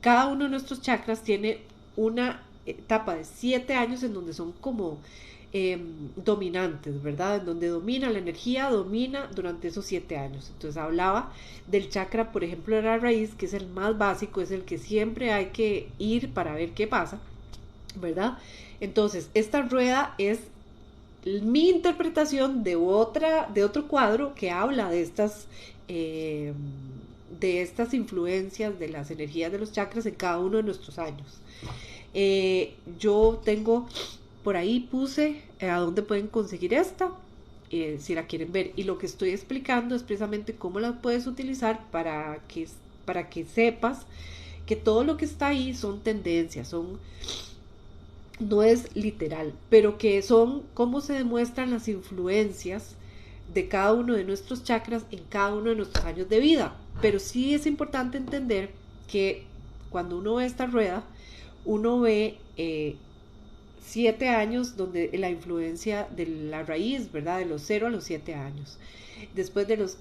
cada uno de nuestros chakras tiene una etapa de 7 años en donde son como dominantes, ¿verdad? En donde domina la energía, domina durante esos 7 años. Entonces hablaba del chakra, por ejemplo, de la raíz, que es el más básico, es el que siempre hay que ir para ver qué pasa, ¿verdad? Entonces, esta rueda es mi interpretación de otro cuadro que habla de estas influencias de las energías de los chakras en cada uno de nuestros años. Yo tengo por ahí puse a dónde pueden conseguir esta, si la quieren ver. Y lo que estoy explicando es precisamente cómo la puedes utilizar para que sepas que todo lo que está ahí son tendencias, no es literal, pero que son cómo se demuestran las influencias de cada uno de nuestros chakras en cada uno de nuestros años de vida. Pero sí es importante entender que cuando uno ve esta rueda, uno ve 7 años donde la influencia de la raíz, ¿verdad? De los 0 a los 7 años. Después de los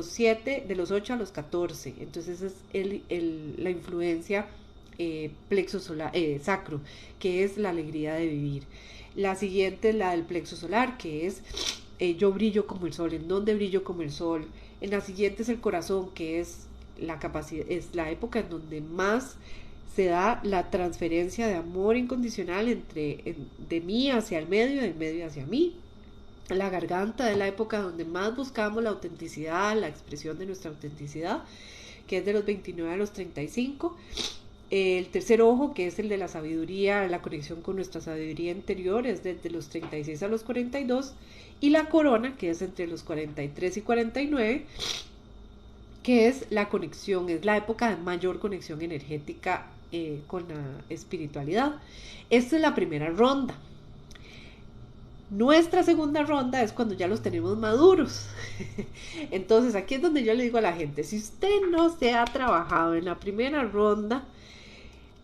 7, de los 8 a los 14. Entonces es la influencia plexo solar, sacro, que es la alegría de vivir. La siguiente es la del plexo solar, que es yo brillo como el sol. ¿En dónde brillo como el sol? En la siguiente es el corazón, que es la capacidad, es la época en donde más se da la transferencia de amor incondicional de mí hacia el medio y del medio hacia mí. La garganta es la época donde más buscamos la autenticidad, la expresión de nuestra autenticidad, que es de los 29 a los 35. El tercer ojo, que es el de la sabiduría, la conexión con nuestra sabiduría interior, es desde los 36 a los 42. Y la corona, que es entre los 43 y 49, que es la conexión, es la época de mayor conexión energética con la espiritualidad. Esta es la primera ronda. Nuestra segunda ronda es cuando ya los tenemos maduros. Entonces aquí es donde yo le digo a la gente, si usted no se ha trabajado en la primera ronda,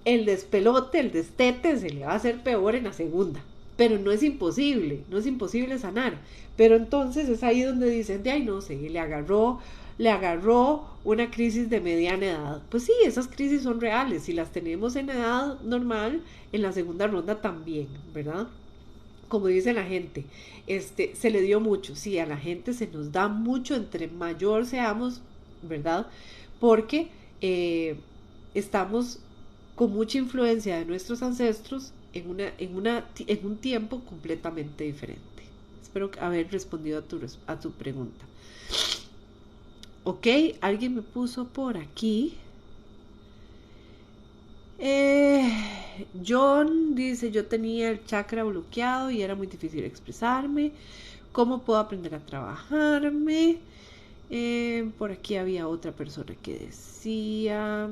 el despelote, el destete se le va a hacer peor en la segunda. Pero no es imposible sanar. Pero entonces es ahí donde dicen, de ay no sé, le agarró una crisis de mediana edad. Pues sí, esas crisis son reales. Si las tenemos en edad normal, en la segunda ronda también, ¿verdad? Como dice la gente, se le dio mucho. Sí, a la gente se nos da mucho entre mayor seamos, ¿verdad? Porque estamos con mucha influencia de nuestros ancestros en un tiempo completamente diferente. Espero haber respondido a tu pregunta. Ok, alguien me puso por aquí. John dice, yo tenía el chakra bloqueado y era muy difícil expresarme. ¿Cómo puedo aprender a trabajarme? Por aquí había otra persona que decía...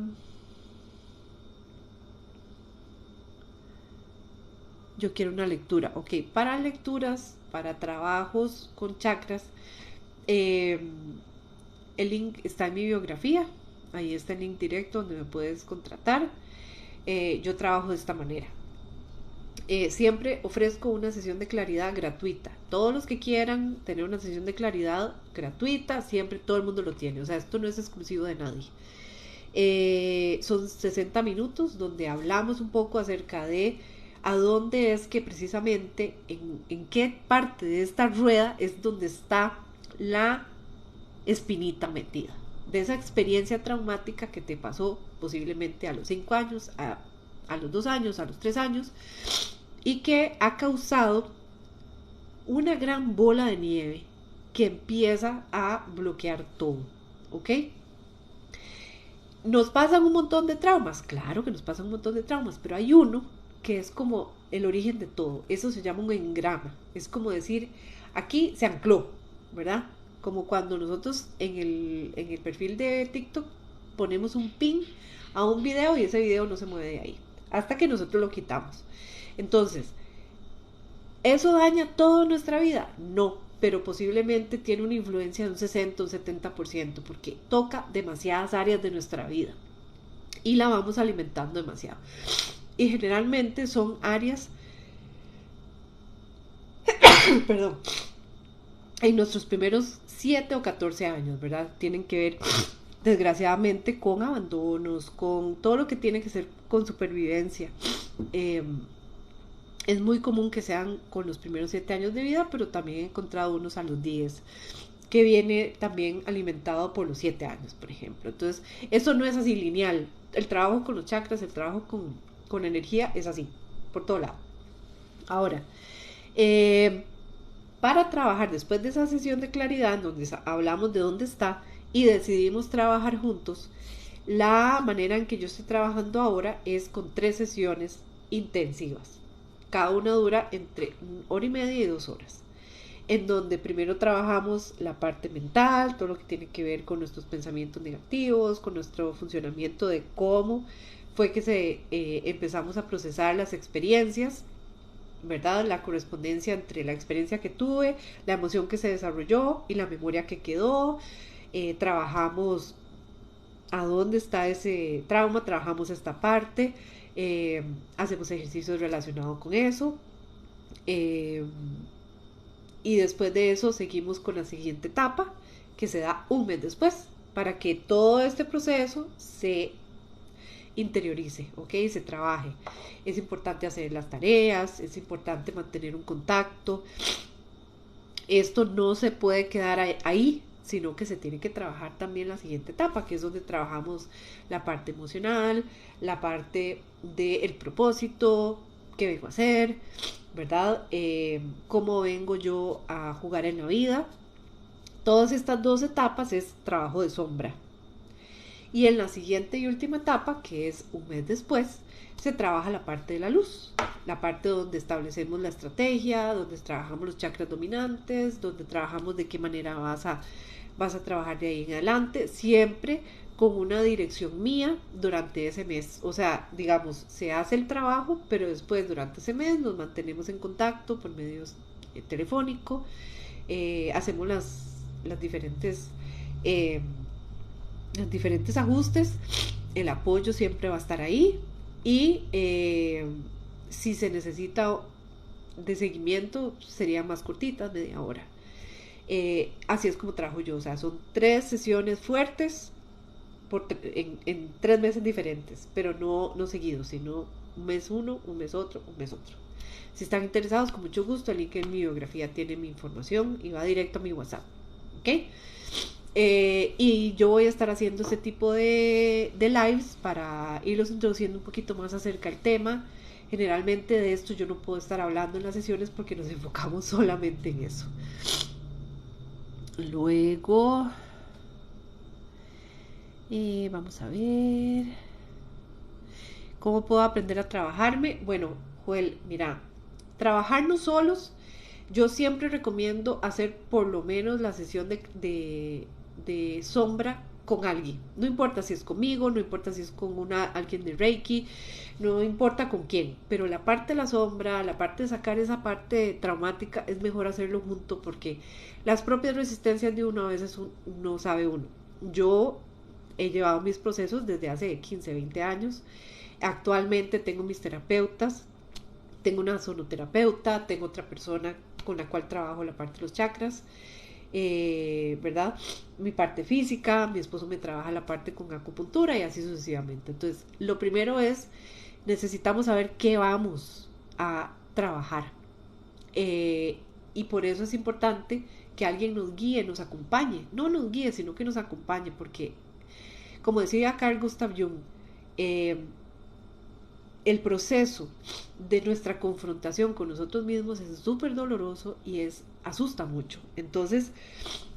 Yo quiero una lectura. Ok, para lecturas, para trabajos con chakras, el link está en mi biografía. Ahí está el link directo donde me puedes contratar. Yo trabajo de esta manera. Siempre ofrezco una sesión de claridad gratuita. Todos los que quieran tener una sesión de claridad gratuita, siempre todo el mundo lo tiene. O sea, esto no es exclusivo de nadie. Son 60 minutos donde hablamos un poco acerca de a dónde es que precisamente, en qué parte de esta rueda es donde está la espinita metida. De esa experiencia traumática que te pasó posiblemente a los 5 años, a los 2 años, a los 3 años, y que ha causado una gran bola de nieve que empieza a bloquear todo, ¿ok? Nos pasan un montón de traumas, claro que nos pasan un montón de traumas, pero hay uno que es como el origen de todo. Eso se llama un engrama. Es como decir, aquí se ancló, ¿verdad? Como cuando nosotros en el perfil de TikTok ponemos un pin a un video y ese video no se mueve de ahí, hasta que nosotros lo quitamos. Entonces, ¿eso daña toda nuestra vida? No, pero posiblemente tiene una influencia de un 60 o un 70%, porque toca demasiadas áreas de nuestra vida y la vamos alimentando demasiado. Y generalmente son áreas, perdón, en nuestros primeros 7 o 14 años, ¿verdad? Tienen que ver, desgraciadamente, con abandonos, con todo lo que tiene que ser con supervivencia. Es muy común que sean con los primeros 7 años de vida, pero también he encontrado unos a los 10, que viene también alimentado por los 7 años, por ejemplo. Entonces, eso no es así lineal. El trabajo con los chakras, el trabajo con energía es así, por todo lado. Ahora, para trabajar después de esa sesión de claridad, en donde hablamos de dónde está y decidimos trabajar juntos, la manera en que yo estoy trabajando ahora es con 3 sesiones intensivas. Cada una dura entre 1 hora y media y 2 horas, en donde primero trabajamos la parte mental, todo lo que tiene que ver con nuestros pensamientos negativos, con nuestro funcionamiento de cómo fue que empezamos a procesar las experiencias, ¿verdad? La correspondencia entre la experiencia que tuve, la emoción que se desarrolló y la memoria que quedó. Trabajamos a dónde está ese trauma, trabajamos esta parte, hacemos ejercicios relacionados con eso. Y después de eso seguimos con la siguiente etapa, que se da un mes después, para que todo este proceso se interiorice, ¿ok? Se trabaje. Es importante hacer las tareas, es importante mantener un contacto. Esto no se puede quedar ahí, sino que se tiene que trabajar también la siguiente etapa, que es donde trabajamos la parte emocional, la parte del propósito, qué vengo a hacer, ¿verdad? Cómo vengo yo a jugar en la vida. Todas estas 2 etapas es trabajo de sombra. Y en la siguiente y última etapa, que es un mes después, se trabaja la parte de la luz, la parte donde establecemos la estrategia, donde trabajamos los chakras dominantes, donde trabajamos de qué manera vas a trabajar de ahí en adelante, siempre con una dirección mía durante ese mes. O sea, digamos, se hace el trabajo, pero después durante ese mes nos mantenemos en contacto por medios telefónico, hacemos las diferentes... los diferentes ajustes, el apoyo siempre va a estar ahí y si se necesita de seguimiento sería más cortita, media hora. Así es como trabajo yo, o sea, son 3 sesiones fuertes en 3 meses diferentes, pero no seguidos, sino un mes uno, un mes otro, un mes otro. Si están interesados, con mucho gusto, el link en mi biografía tiene mi información y va directo a mi WhatsApp, ¿ok? Y yo voy a estar haciendo este tipo de lives para irlos introduciendo un poquito más acerca del tema. Generalmente de esto yo no puedo estar hablando en las sesiones porque nos enfocamos solamente en eso. Luego, vamos a ver, ¿cómo puedo aprender a trabajarme? Bueno, Joel, mira, trabajarnos solos, yo siempre recomiendo hacer por lo menos la sesión de sombra con alguien. No importa si es conmigo, no importa si es con alguien de Reiki, no importa con quién, pero la parte de la sombra, la parte de sacar esa parte traumática, es mejor hacerlo junto porque las propias resistencias de uno a veces no sabe uno. Yo he llevado mis procesos desde hace 15, 20 años. Actualmente tengo mis terapeutas Tengo una sonoterapeuta, tengo otra persona con la cual trabajo la parte de los chakras, ¿verdad? Mi parte física, mi esposo me trabaja la parte con acupuntura y así sucesivamente. Entonces, lo primero es, necesitamos saber qué vamos a trabajar. Eh, y por eso es importante que alguien nos guíe, nos acompañe. No nos guíe, sino que nos acompañe, porque, como decía Carl Gustav Jung, eh, el proceso de nuestra confrontación con nosotros mismos es súper doloroso y asusta mucho. Entonces,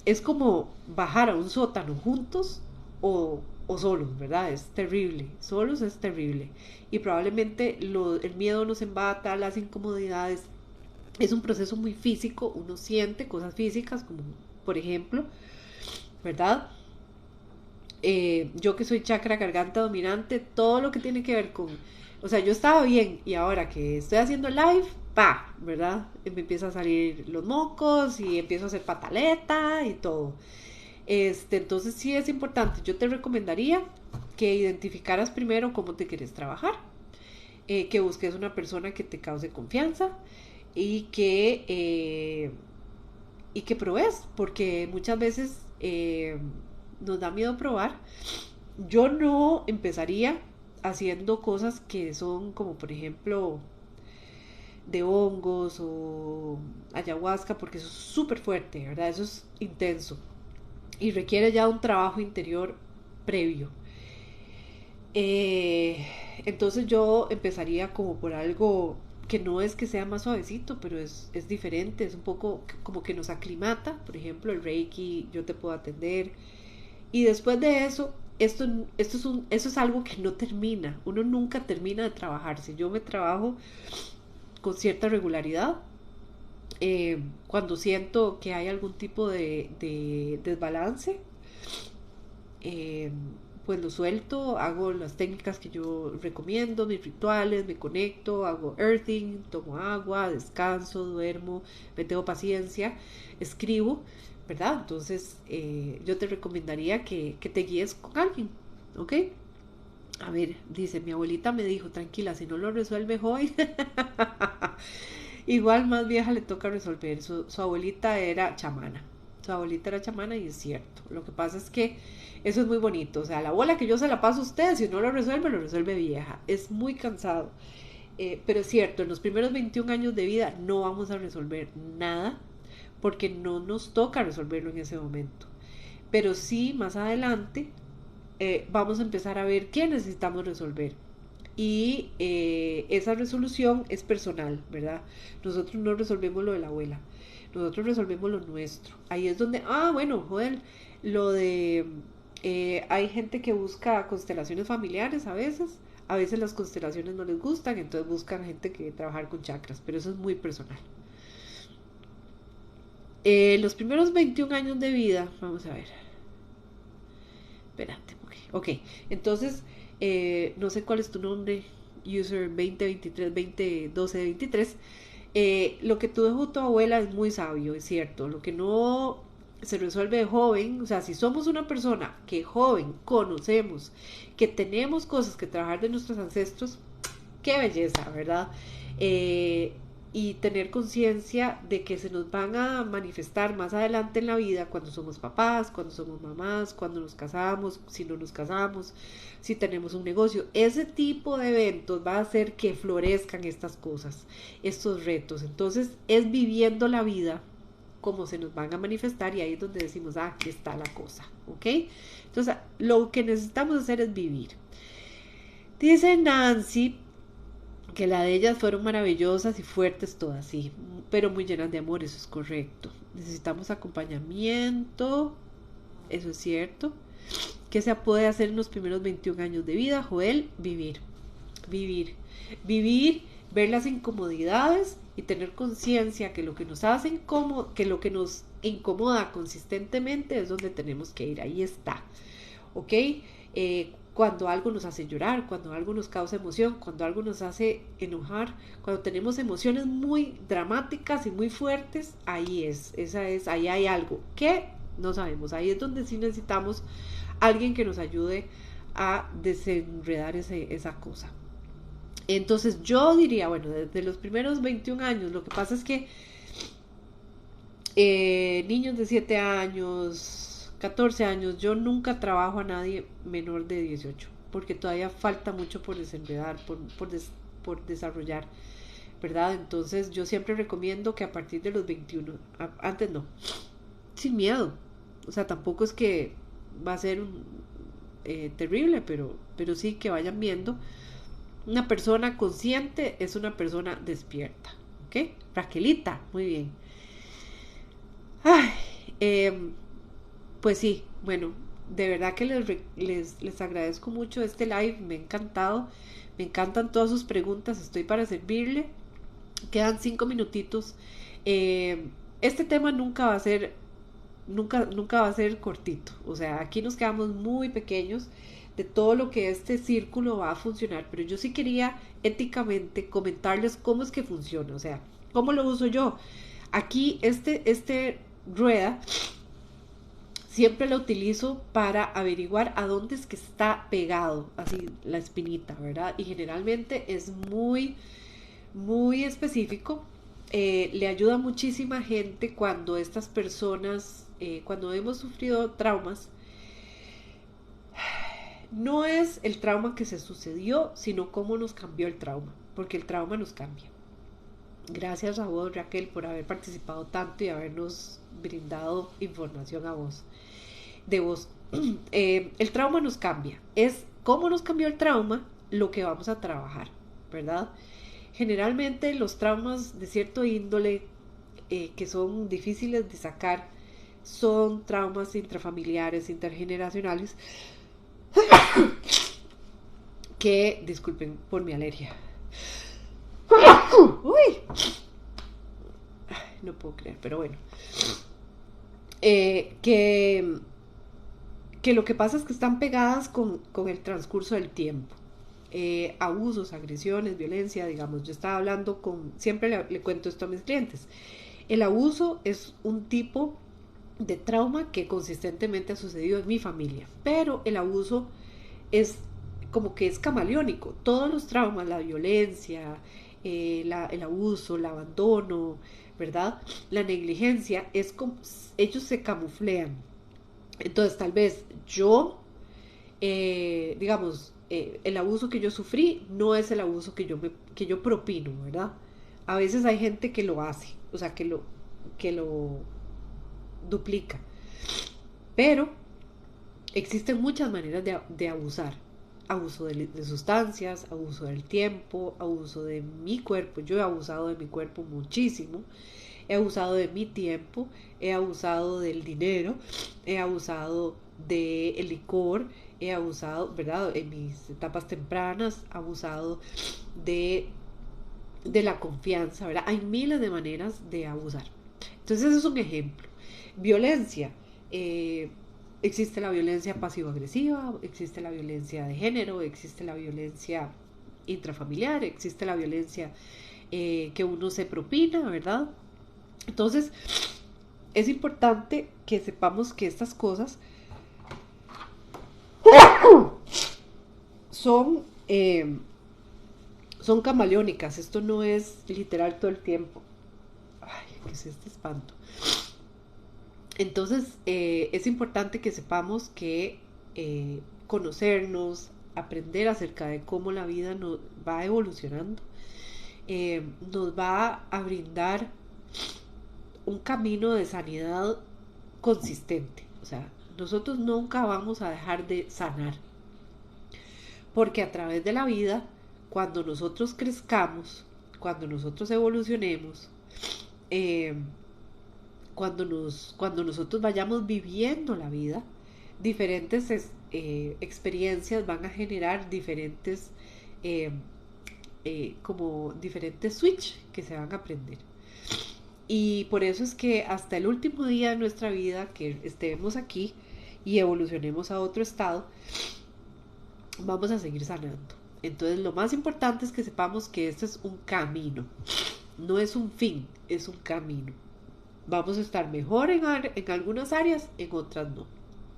es como bajar a un sótano juntos o solos, ¿verdad? Es terrible. Solos es terrible. Y probablemente el miedo nos embata, las incomodidades. Es un proceso muy físico, uno siente cosas físicas, como por ejemplo, ¿verdad? Yo que soy chakra garganta dominante, todo lo que tiene que ver con, o sea, yo estaba bien y ahora que estoy haciendo live, pa, ¿verdad? Me empiezan a salir los mocos y empiezo a hacer pataleta y todo. Entonces sí es importante, yo te recomendaría que identificaras primero cómo te quieres trabajar, que busques una persona que te cause confianza y que probes, porque muchas veces nos da miedo probar. Yo no empezaría haciendo cosas que son como por ejemplo de hongos o ayahuasca, porque eso es súper fuerte, ¿verdad? Eso es intenso y requiere ya un trabajo interior previo. Eh, entonces yo empezaría como por algo que no es que sea más suavecito, pero es diferente, es un poco como que nos aclimata. Por ejemplo, el Reiki, yo te puedo atender. Y después de eso, eso es algo que no termina. Uno nunca termina de trabajarse. Yo me trabajo con cierta regularidad. Cuando siento que hay algún tipo de desbalance, eh, pues lo suelto, hago las técnicas que yo recomiendo, mis rituales, me conecto, hago earthing, tomo agua, descanso, duermo, me tengo paciencia, escribo, ¿verdad? Entonces yo te recomendaría que te guíes con alguien, ¿ok? A ver, dice, mi abuelita me dijo, tranquila, si no lo resuelve hoy, igual más vieja le toca resolver. Su abuelita era chamana. Su abuelita era chamana y es cierto. Lo que pasa es que eso es muy bonito. O sea, la bola que yo se la paso a usted, si no lo resuelve vieja. Es muy cansado. Pero es cierto, en los primeros 21 años de vida no vamos a resolver nada porque no nos toca resolverlo en ese momento. Pero sí, más adelante, vamos a empezar a ver qué necesitamos resolver. Y esa resolución es personal, ¿verdad? Nosotros no resolvemos lo de la abuela, nosotros resolvemos lo nuestro. Ahí es donde, bueno, joder, lo de, hay gente que busca constelaciones familiares a veces las constelaciones no les gustan, entonces buscan gente que trabajar con chakras, pero eso es muy personal. Los primeros 21 años de vida, vamos a ver, espérate, ok, entonces, no sé cuál es tu nombre, user 2023, 2012, 23. Lo que tú dejó tu abuela es muy sabio, es cierto. Lo que no se resuelve de joven, o sea, si somos una persona que joven conocemos, que tenemos cosas que trabajar de nuestros ancestros, qué belleza, ¿verdad? Eh, y tener conciencia de que se nos van a manifestar más adelante en la vida cuando somos papás, cuando somos mamás, cuando nos casamos, si no nos casamos, si tenemos un negocio. Ese tipo de eventos va a hacer que florezcan estas cosas, estos retos. Entonces es viviendo la vida como se nos van a manifestar y ahí es donde decimos, aquí está la cosa, ¿ok? Entonces lo que necesitamos hacer es vivir. Dice Nancy que la de ellas fueron maravillosas y fuertes todas, sí, pero muy llenas de amor, eso es correcto. Necesitamos acompañamiento, eso es cierto. ¿Qué se puede hacer en los primeros 21 años de vida, Joel? Vivir, vivir, vivir, ver las incomodidades y tener conciencia que lo que nos hace incómodo, que lo que nos incomoda consistentemente es donde tenemos que ir, ahí está, ¿ok? Cuando algo nos hace llorar, cuando algo nos causa emoción, cuando algo nos hace enojar, cuando tenemos emociones muy dramáticas y muy fuertes, ahí hay algo que no sabemos, ahí es donde sí necesitamos alguien que nos ayude a desenredar esa cosa. Entonces yo diría, bueno, desde los primeros 21 años, lo que pasa es que niños de 7 años, 14 años, yo nunca trabajo a nadie menor de 18, porque todavía falta mucho por desenredar, por desarrollar, ¿verdad? Entonces yo siempre recomiendo que a partir de los 21, antes no, sin miedo, o sea, tampoco es que va a ser terrible, pero sí que vayan viendo. Una persona consciente es una persona despierta, ¿ok? Raquelita, muy bien. Ay, pues sí, bueno, de verdad que les agradezco mucho este live, me ha encantado, me encantan todas sus preguntas, estoy para servirle. Quedan 5 minutitos. Eh, este tema nunca va a ser cortito. O sea, aquí nos quedamos muy pequeños de todo lo que este círculo va a funcionar. Pero yo sí quería éticamente comentarles cómo es que funciona. O sea, cómo lo uso yo. Aquí este rueda siempre lo utilizo para averiguar a dónde es que está pegado, así la espinita, ¿verdad? Y generalmente es muy específico. Le ayuda a muchísima gente cuando estas personas, cuando hemos sufrido traumas, no es el trauma que se sucedió, sino cómo nos cambió el trauma, porque el trauma nos cambia. Gracias a vos, Raquel, por haber participado tanto y habernos brindado información a vos, de vos. El trauma nos cambia. Es cómo nos cambió el trauma lo que vamos a trabajar, ¿verdad? Generalmente los traumas de cierto índole que son difíciles de sacar son traumas intrafamiliares, intergeneracionales, que, disculpen por mi alergia. Uy, no puedo creer, pero bueno. Eh, que, que lo que pasa es que están pegadas con el transcurso del tiempo. Abusos, agresiones, violencia, digamos, yo estaba hablando siempre le cuento esto a mis clientes. El abuso es un tipo de trauma que consistentemente ha sucedido en mi familia, pero el abuso es como que es camaleónico. Todos los traumas, la violencia, el abuso, el abandono, ¿verdad? La negligencia, es como ellos se camuflean. Entonces tal vez yo, digamos, el abuso que yo sufrí no es el abuso que yo propino, ¿verdad? A veces hay gente que lo hace, o sea, que lo duplica. Pero existen muchas maneras de abusar. Abuso de sustancias, abuso del tiempo, abuso de mi cuerpo. Yo he abusado de mi cuerpo muchísimo. He abusado de mi tiempo, he abusado del dinero, he abusado del licor, he abusado, ¿verdad? En mis etapas tempranas, he abusado de, de la confianza, ¿verdad? Hay miles de maneras de abusar. Entonces, ese es un ejemplo. Violencia. Existe la violencia pasivo-agresiva, existe la violencia de género, existe la violencia intrafamiliar, existe la violencia que uno se propina, ¿verdad? Entonces, es importante que sepamos que estas cosas son, son camaleónicas. Esto no es literal todo el tiempo. Ay, ¿qué es este espanto? Entonces, es importante que sepamos que conocernos, aprender acerca de cómo la vida nos va evolucionando, nos va a brindar un camino de sanidad consistente. O sea, nosotros nunca vamos a dejar de sanar. Porque a través de la vida, cuando nosotros crezcamos, cuando nosotros evolucionemos, eh, cuando nosotros vayamos viviendo la vida, diferentes experiencias van a generar diferentes, eh, como diferentes switch que se van a aprender. Y por eso es que hasta el último día de nuestra vida, que estemos aquí y evolucionemos a otro estado, vamos a seguir sanando. Entonces lo más importante es que sepamos que este es un camino, no es un fin, es un camino. Vamos a estar mejor en algunas áreas, en otras no,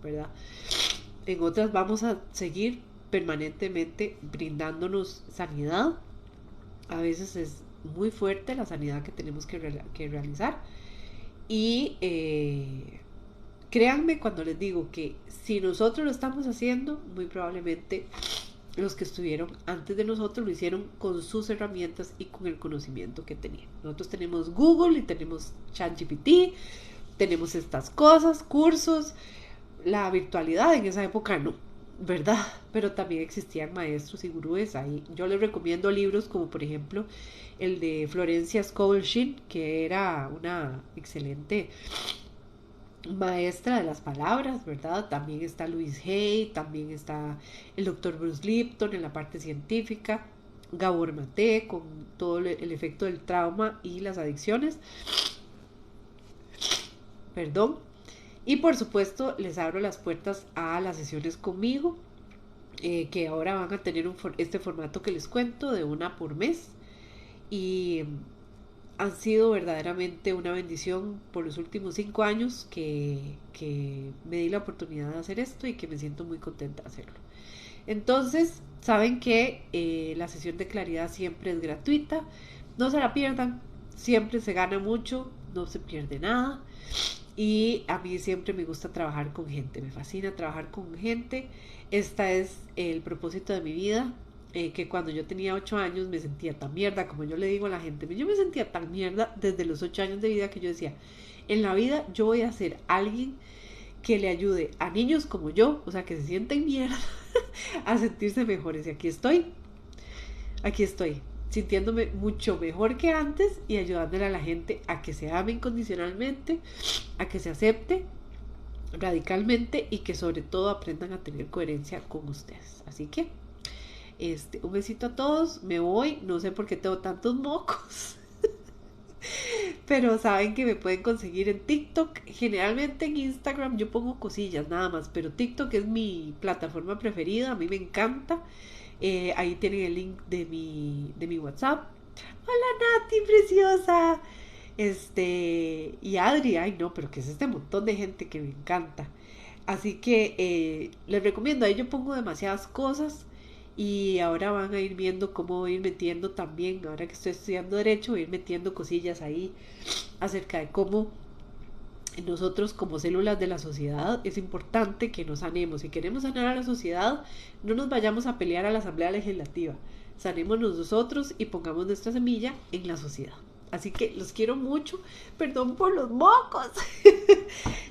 ¿verdad? En otras vamos a seguir permanentemente brindándonos sanidad, A veces es muy fuerte la sanidad que tenemos que realizar. Y créanme cuando les digo que si nosotros lo estamos haciendo, muy probablemente los que estuvieron antes de nosotros lo hicieron con sus herramientas y con el conocimiento que tenían. Nosotros tenemos Google y tenemos ChatGPT, tenemos estas cosas, cursos, la virtualidad en esa época no, ¿verdad? Pero también existían maestros y gurúes ahí. Yo les recomiendo libros como por ejemplo el de Florencia Scovel, que era una excelente maestra de las palabras, ¿verdad? También está Louise Hay, también está el doctor Bruce Lipton en la parte científica, Gabor Mate con todo el efecto del trauma y las adicciones, perdón. Y por supuesto les abro las puertas a las sesiones conmigo, que ahora van a tener este formato que les cuento de una por mes. Y han sido verdaderamente una bendición por los últimos 5 años que me di la oportunidad de hacer esto y que me siento muy contenta de hacerlo. Entonces, saben que la sesión de claridad siempre es gratuita, no se la pierdan, siempre se gana mucho, no se pierde nada. Y a mí siempre me gusta trabajar con gente, me fascina trabajar con gente. Este es el propósito de mi vida, que cuando yo tenía 8 años me sentía tan mierda, como yo le digo a la gente, yo me sentía tan mierda desde los 8 años de vida que yo decía, en la vida yo voy a ser alguien que le ayude a niños como yo, o sea, que se sienten mierda, a sentirse mejores. Y aquí estoy, sintiéndome mucho mejor que antes y ayudándole a la gente a que se ame incondicionalmente, a que se acepte radicalmente y que sobre todo aprendan a tener coherencia con ustedes. Así que un besito a todos, me voy, no sé por qué tengo tantos mocos, pero saben que me pueden conseguir en TikTok, generalmente en Instagram yo pongo cosillas nada más, pero TikTok es mi plataforma preferida, a mí me encanta. Ahí tienen el link de mi WhatsApp. Hola Nati, preciosa. Y Adri, ay no, pero que es este montón de gente que me encanta. Así que les recomiendo, ahí yo pongo demasiadas cosas y ahora van a ir viendo cómo voy a ir metiendo también, ahora que estoy estudiando derecho, voy a ir metiendo cosillas ahí acerca de cómo nosotros como células de la sociedad es importante que nos sanemos. Si queremos sanar a la sociedad, no nos vayamos a pelear a la Asamblea Legislativa. Sanémonos nosotros y pongamos nuestra semilla en la sociedad. Así que los quiero mucho. Perdón por los mocos.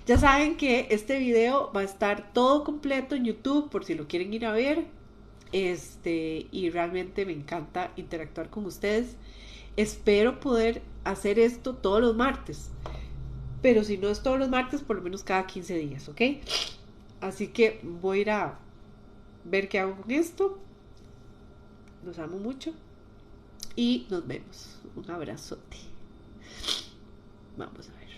Ya saben que este video va a estar todo completo en YouTube por si lo quieren ir a ver. Y realmente me encanta interactuar con ustedes. Espero poder hacer esto todos los martes. Pero si no es todos los martes, por lo menos cada 15 días, ¿ok? Así que voy a ir a ver qué hago con esto. Los amo mucho. Y nos vemos. Un abrazote. Vamos a ver.